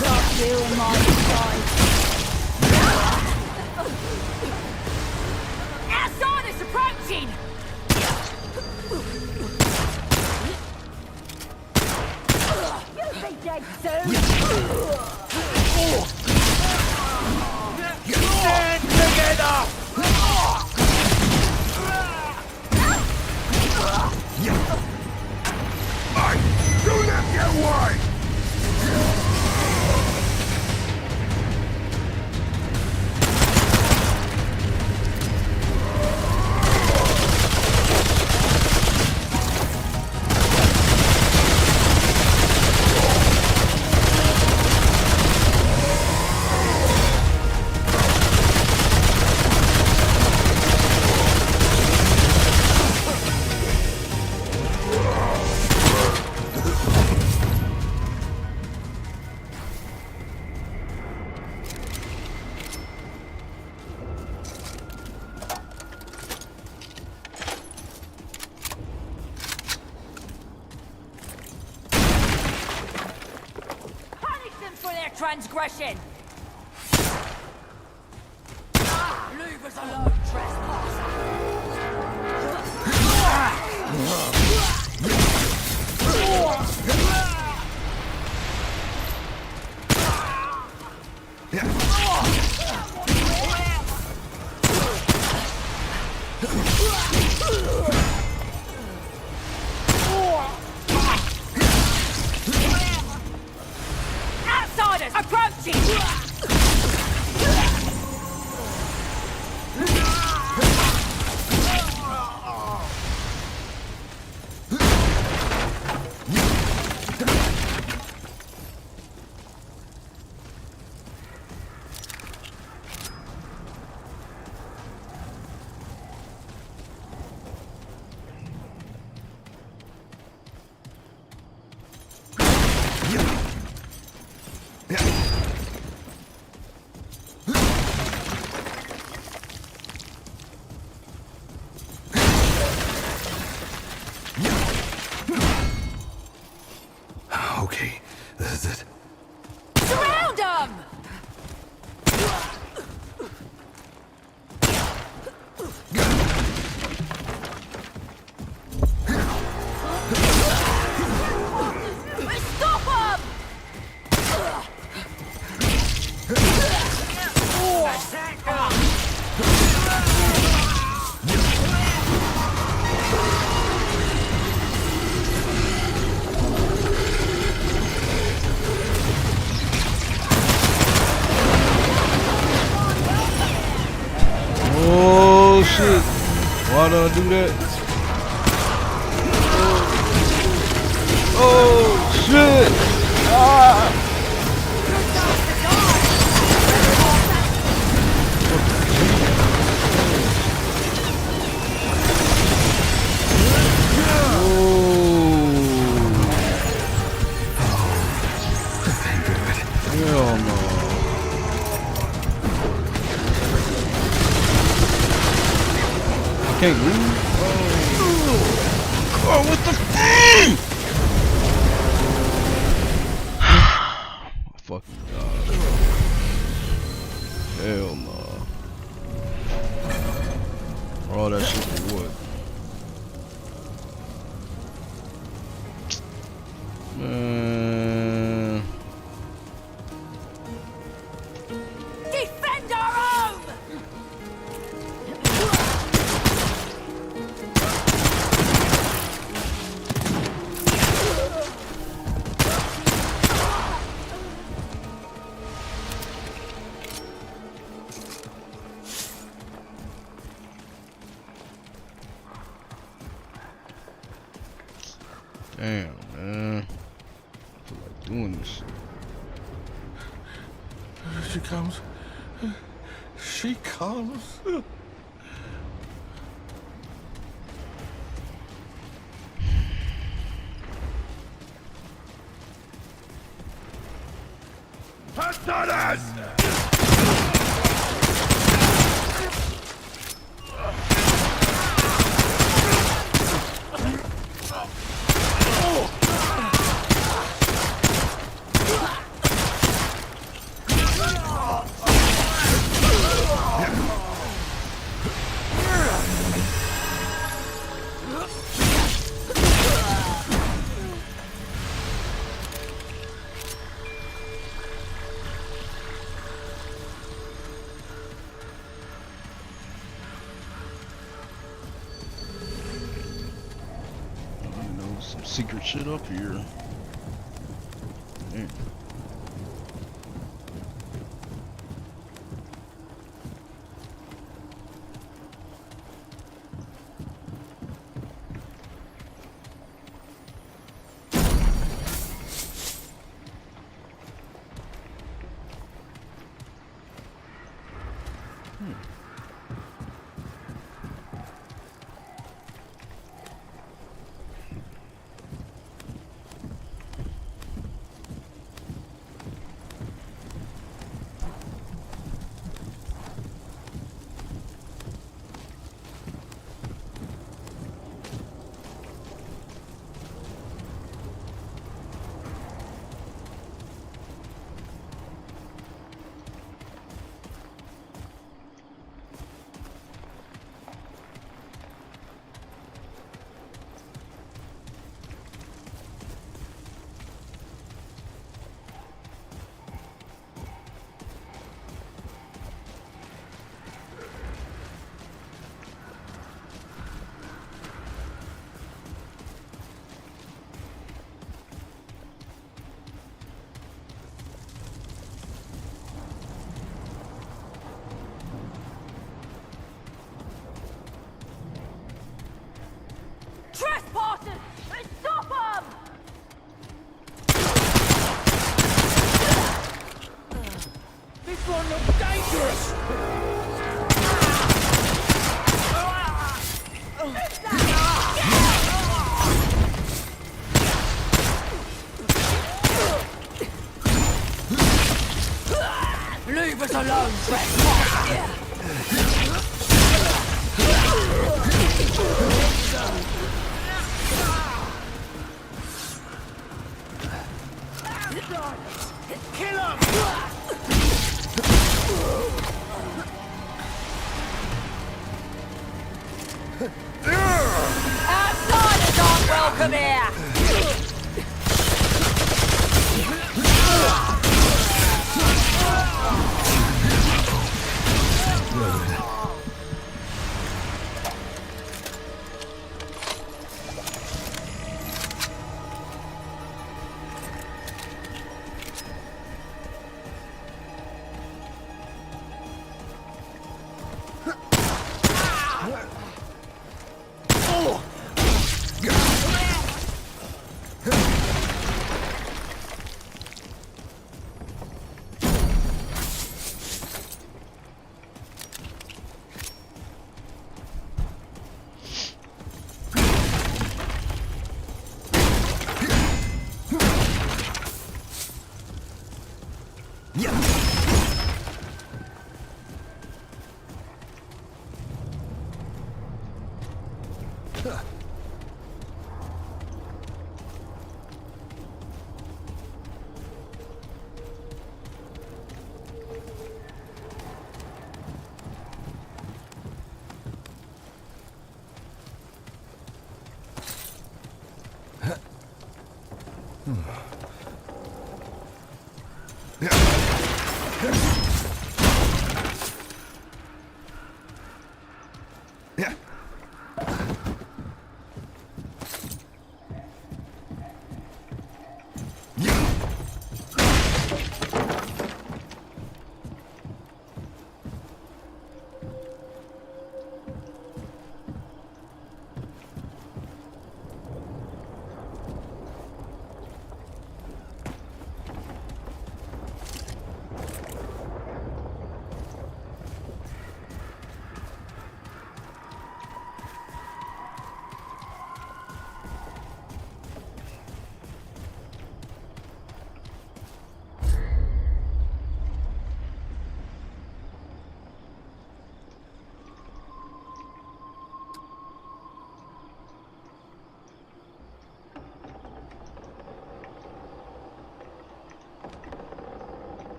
got you in my sight. Outsiders approaching! You'll be dead soon! Stand together! Do not get wide! Transgression! Leave us alone, trespasser! Outsiders approaching! Okay, this is it. Surround them! Stop them! Attack them! Why did I do that? Oh shit! Ah! Hell no. I can't leave. Oh, what the f***? Fucking god. Hell no. All that shit for what? Man. Defend our home! Damn, man. I feel like doing this shit. She comes. She comes. Some secret shit up here. Damn. Trespassers! Stop them! This one looks dangerous! Leave us alone, trespassers! Kill him! Outsiders aren't welcome here!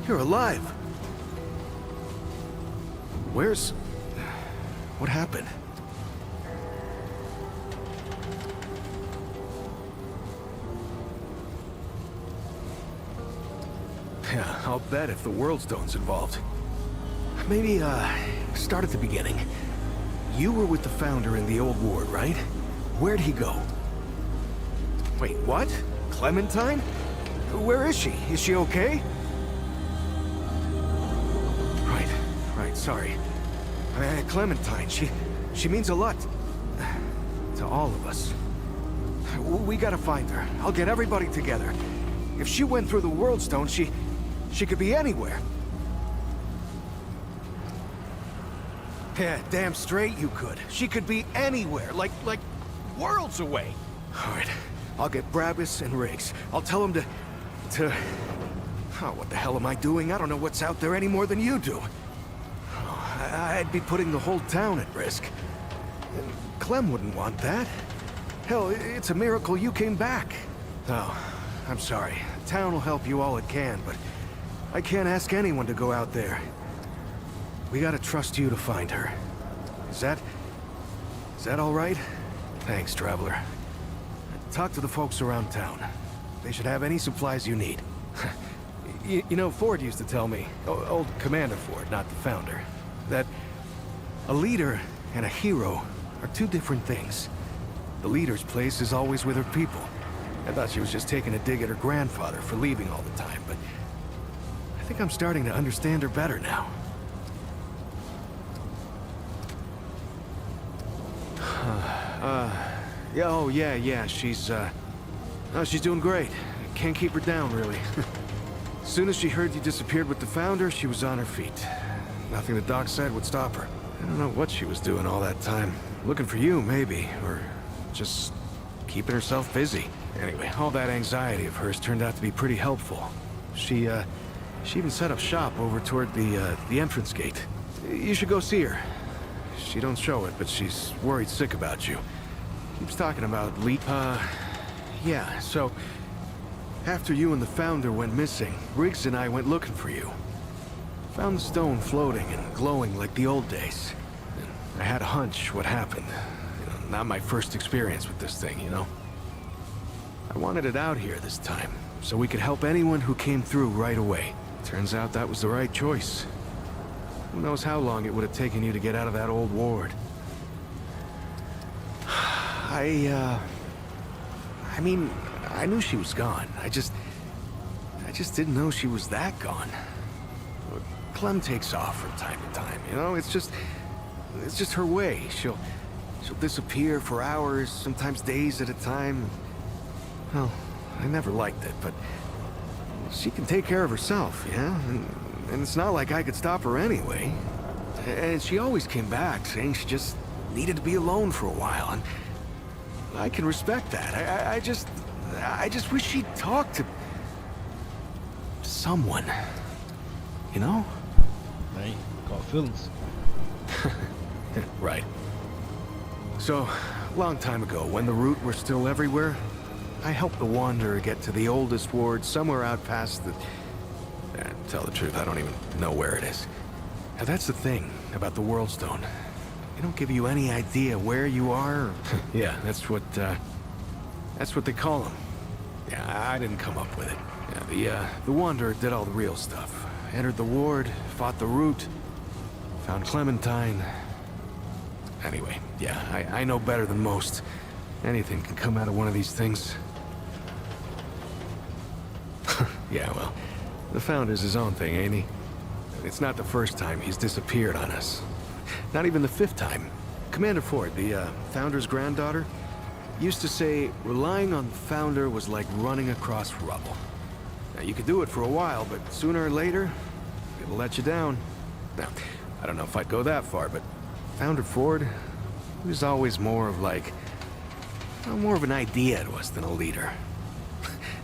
You're alive. What happened? Yeah, I'll bet if the World Stone's involved. Maybe, start at the beginning. You were with the Founder in the old ward, right? Where'd he go? Wait, what? Clementine? Where is she? Is she okay? Right, sorry. Clementine, she means a lot to all of us. We gotta find her. I'll get everybody together. If she went through the World Stone, she could be anywhere. Yeah, damn straight you could. She could be anywhere, like worlds away. All right, I'll get Brabus and Riggs. I'll tell them to... Oh, what the hell am I doing? I don't know what's out there any more than you do. I'd be putting the whole town at risk. Clem wouldn't want that. Hell, it's a miracle you came back. Oh, I'm sorry. The town will help you all it can, but I can't ask anyone to go out there. We gotta trust you to find her. Is that all right? Thanks, Traveler. Talk to the folks around town. They should have any supplies you need. You know, Ford used to tell me, old Commander Ford, not the Founder, that a leader and a hero are two different things. The leader's place is always with her people. I thought she was just taking a dig at her grandfather for leaving all the time, but I think I'm starting to understand her better now. Yeah, she's doing great. Can't keep her down, really. As soon as she heard you disappeared with the Founder, she was on her feet. Nothing the doc said would stop her. I don't know what she was doing all that time. Looking for you, maybe, or just keeping herself busy. Anyway, all that anxiety of hers turned out to be pretty helpful. She even set up shop over toward the entrance gate. You should go see her. She don't show it, but she's worried sick about you. Keeps talking about yeah, so after you and the Founder went missing, Riggs and I went looking for you. Found the stone floating and glowing like the old days. I had a hunch what happened. Not my first experience with this thing, you know? I wanted it out here this time, so we could help anyone who came through right away. Turns out that was the right choice. Who knows how long it would have taken you to get out of that old ward. I mean, I knew she was gone. I just didn't know she was that gone. Clem takes off from time to time, you know? It's just her way. She'll disappear for hours, sometimes days at a time. Well, I never liked it, but she can take care of herself, yeah? And it's not like I could stop her anyway. And she always came back saying she just needed to be alone for a while, and I can respect that. I just wish she'd talk to someone, you know? Right, got feelings. Right. So, long time ago, when the root were still everywhere, I helped the Wanderer get to the oldest ward somewhere out past the... tell the truth, I don't even know where it is. Now that's the thing about the World Stone. They don't give you any idea where you are. Yeah, that's what they call them. Yeah, I didn't come up with it. Yeah, the Wanderer did all the real stuff. Entered the ward, fought the root, found Clementine. Anyway, yeah, I know better than most. Anything can come out of one of these things. Yeah, well, the Founder's his own thing, ain't he? It's not the first time he's disappeared on us. Not even the 5th time. Commander Ford, the Founder's granddaughter, used to say relying on the Founder was like running across rubble. Now, you could do it for a while, but sooner or later, it'll let you down. Now, I don't know if I'd go that far, but Founder Ford, he was always more of like... more of an idea to us than a leader.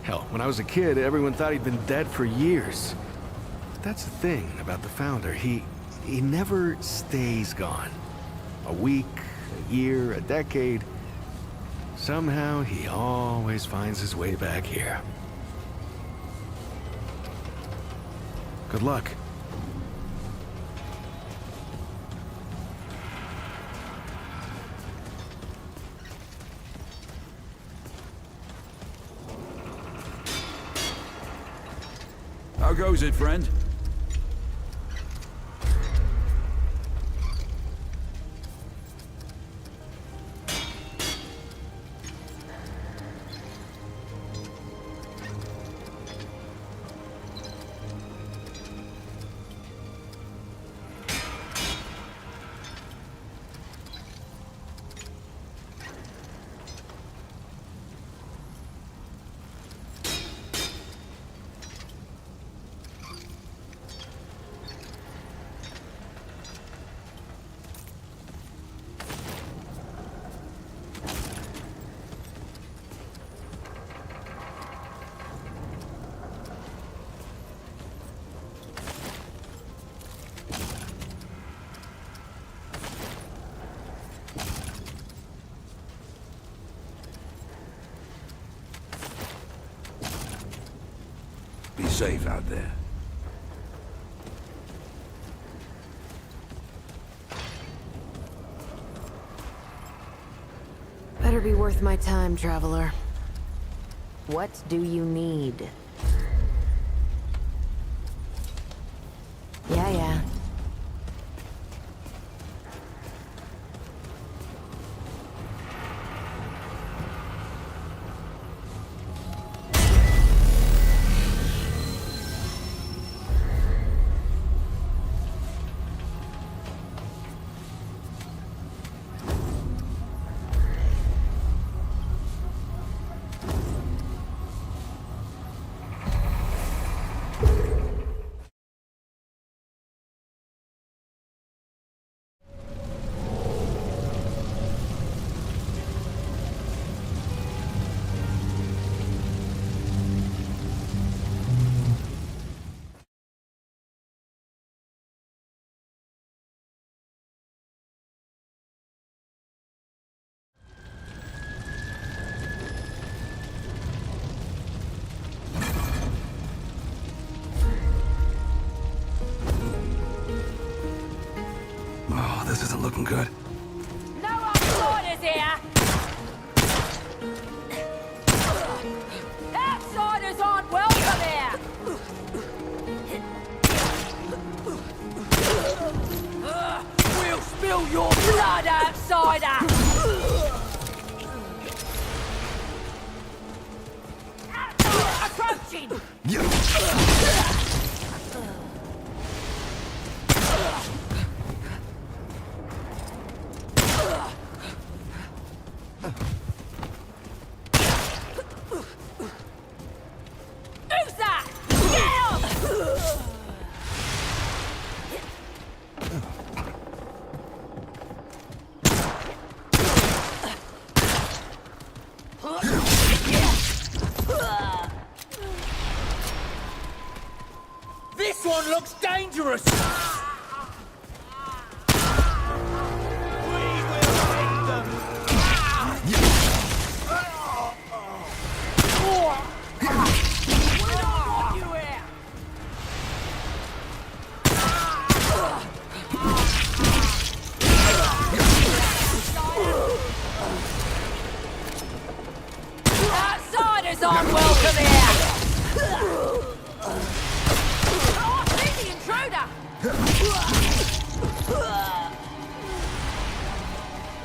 Hell, when I was a kid, everyone thought he'd been dead for years. But that's the thing about the Founder. He never stays gone. A week, a year, a decade. Somehow, he always finds his way back here. Good luck. How goes it, friend? Be safe out there. Better be worth my time, traveler. What do you need? Yeah. Oh, this isn't looking good. No outsiders here! Outsiders aren't welcome here! We'll spill your blood, outsider! Approaching! looks dangerous! Outsiders aren't welcome here! Oh, see the intruder!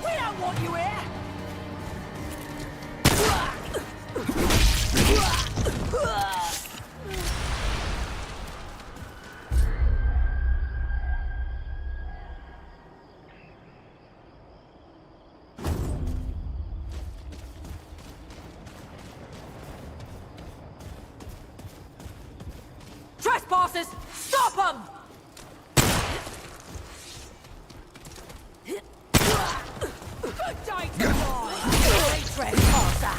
We don't want you here! Trespassers! Stop them! Good day to die! Hey, trespasser!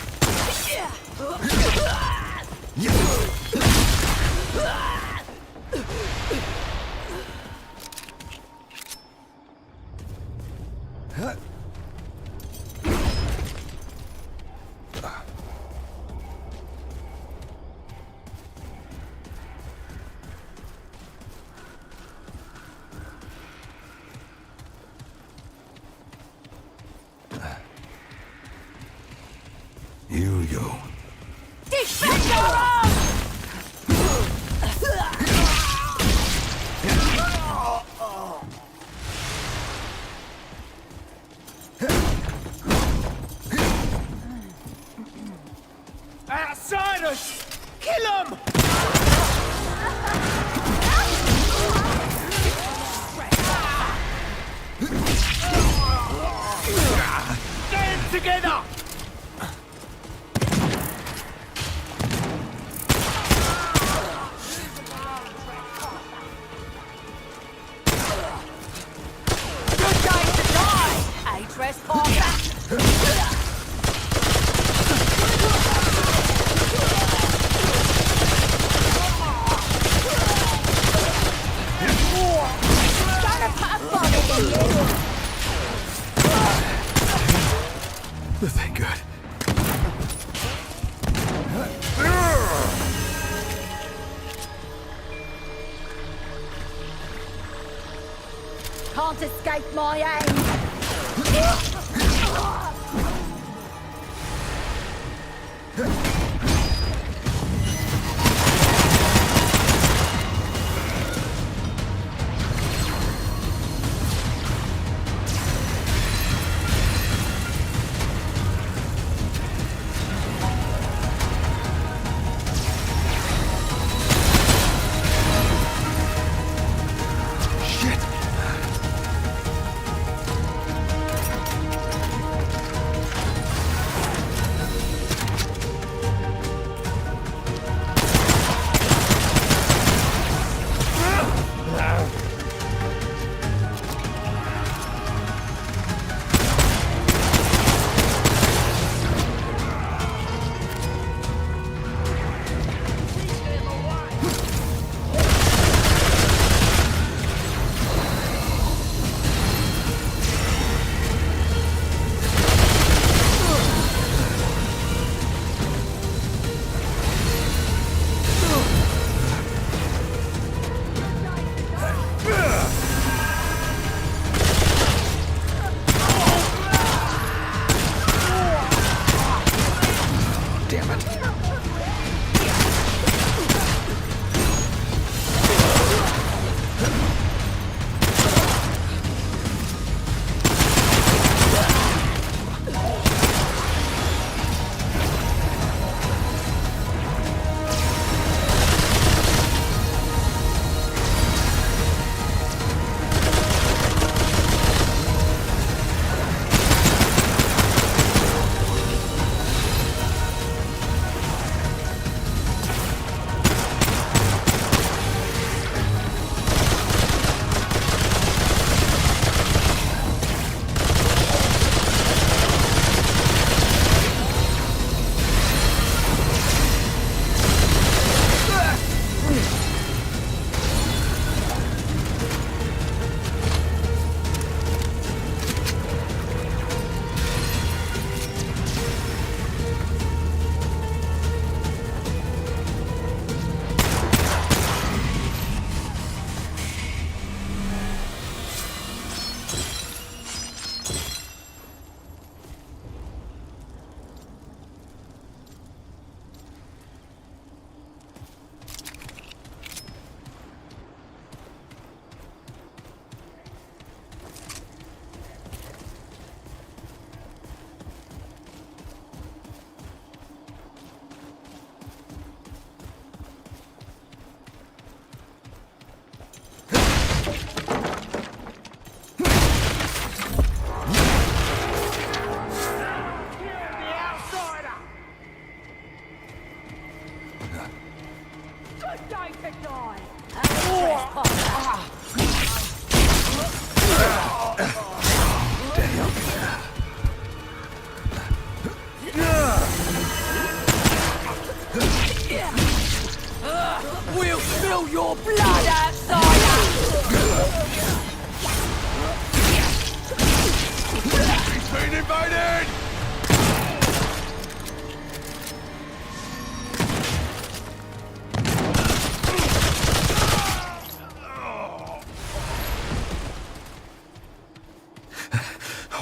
Here we go. Defend your own! Outsiders! Kill them! Stand together! Good day to die! Hey, trespasser! Gotta put a body in you! This ain't good. Can't escape my aim!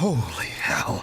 Holy hell.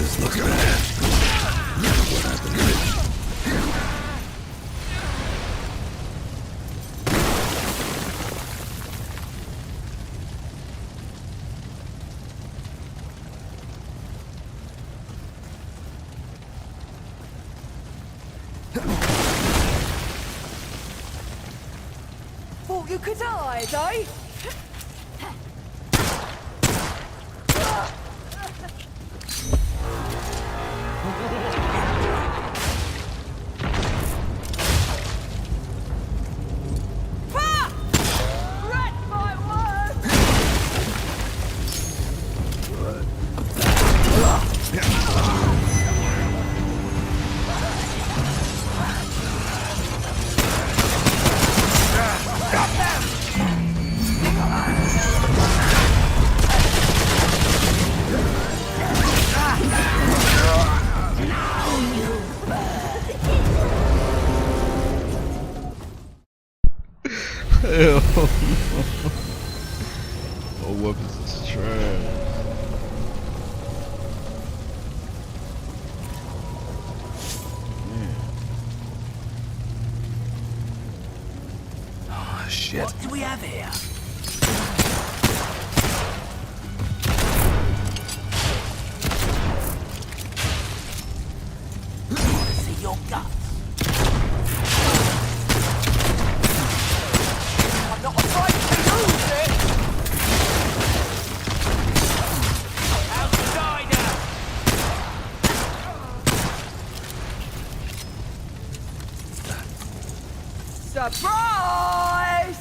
This looks bad. What happened to it? Thought you could hide, eh? Hell no. Oh, weapons is trash. Man. Oh, shit. What do we have here? See your guts. I'm not afraid to lose it! Outsider! Surprise!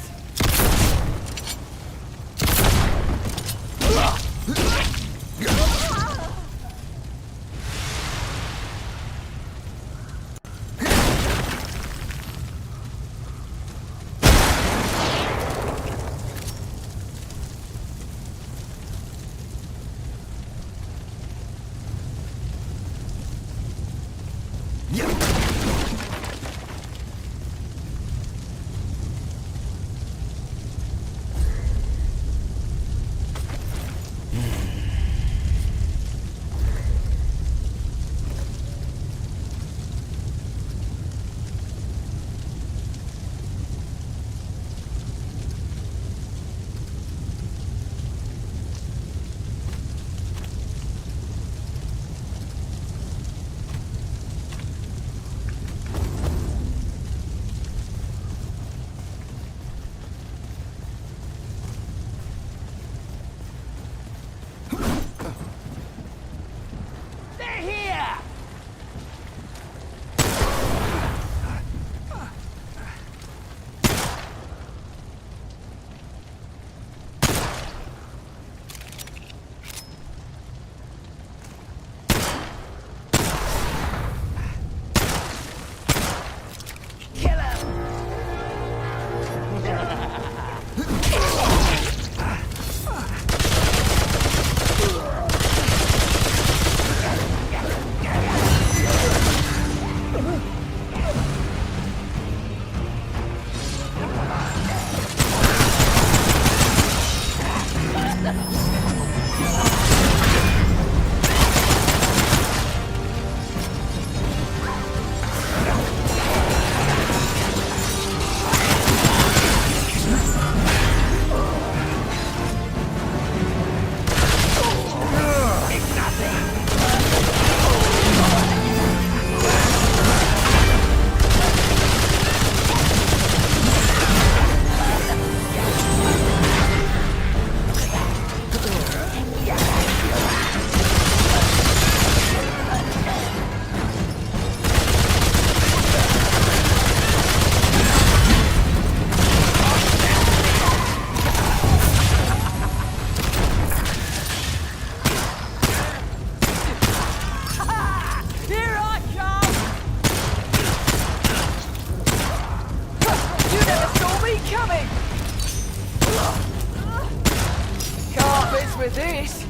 with this.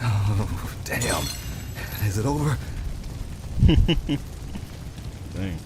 Oh, damn. Is it over? Dang.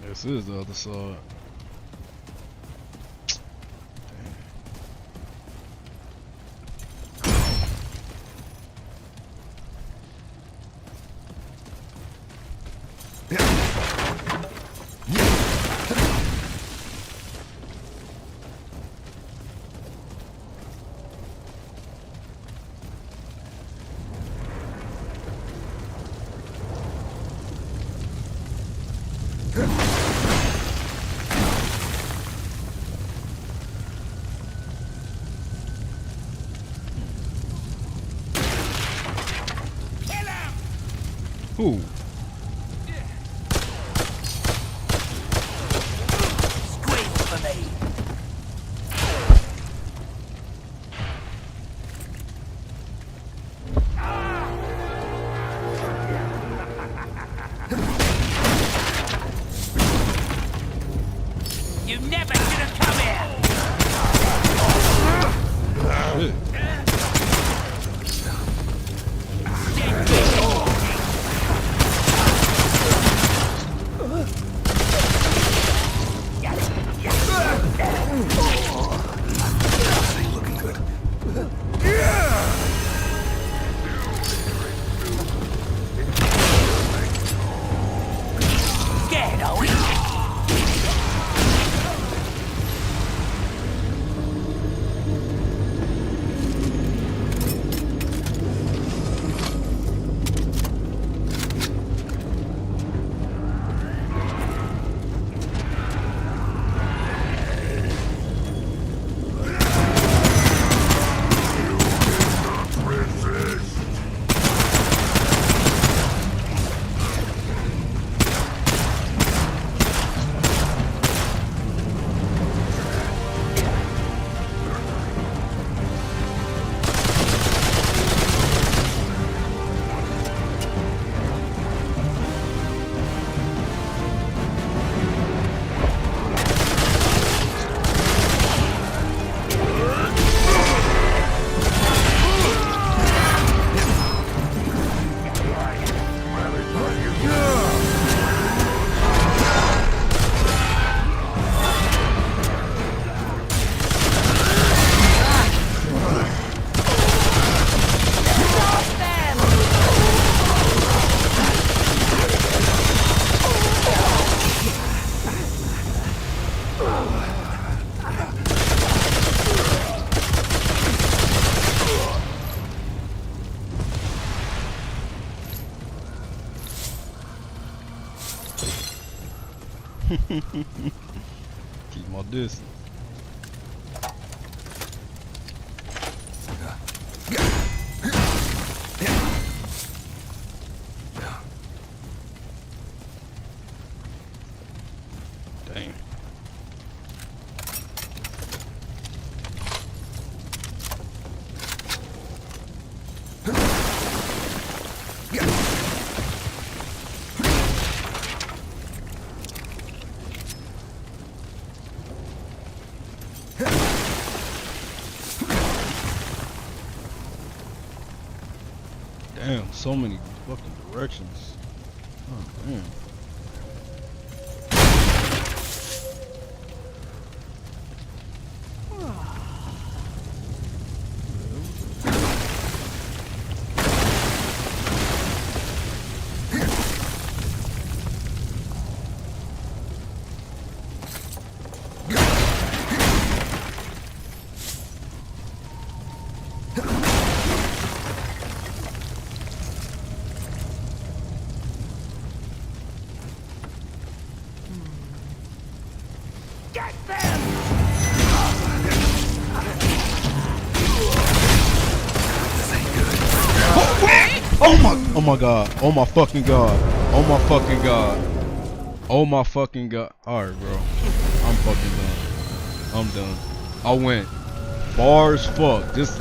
This is the other side. Ooh. Squeeze for me. You never should have come here. Scared, are we? Keep my distance. Dang. Damn, so many fucking directions. Oh, damn. Oh my god. Oh my fucking god. Oh my fucking god. Oh my fucking god. Alright, bro. I'm fucking done. I'm done. I went far as fuck. Just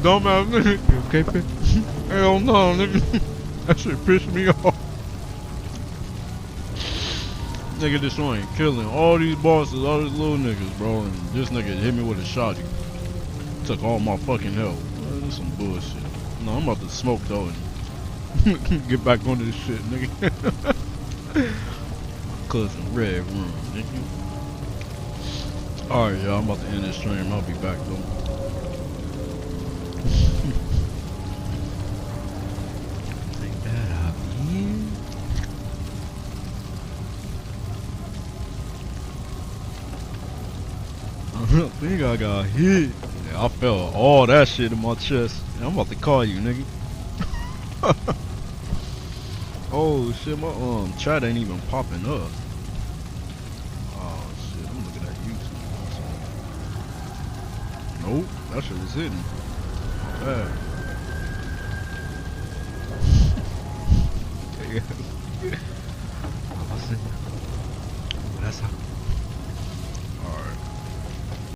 dumbass nigga. You okay, bitch? Hell no, nigga. That shit pissed me off. Nigga, this one ain't killing all these bosses, all these little niggas, bro. And this nigga hit me with a shotty. Took all my fucking health. That's some bullshit. No, I'm about to smoke though and get back onto this shit, nigga. Cousin Red Room, nigga. Alright, y'all, I'm about to end this stream. I'll be back though. Take that out here. I think I got hit. Yeah, I felt all that shit in my chest. Yeah, I'm about to call you, nigga. Oh shit, my chat ain't even popping up. Oh shit, I'm looking at YouTube. Nope, that shit was hitting. Bad. Yeah.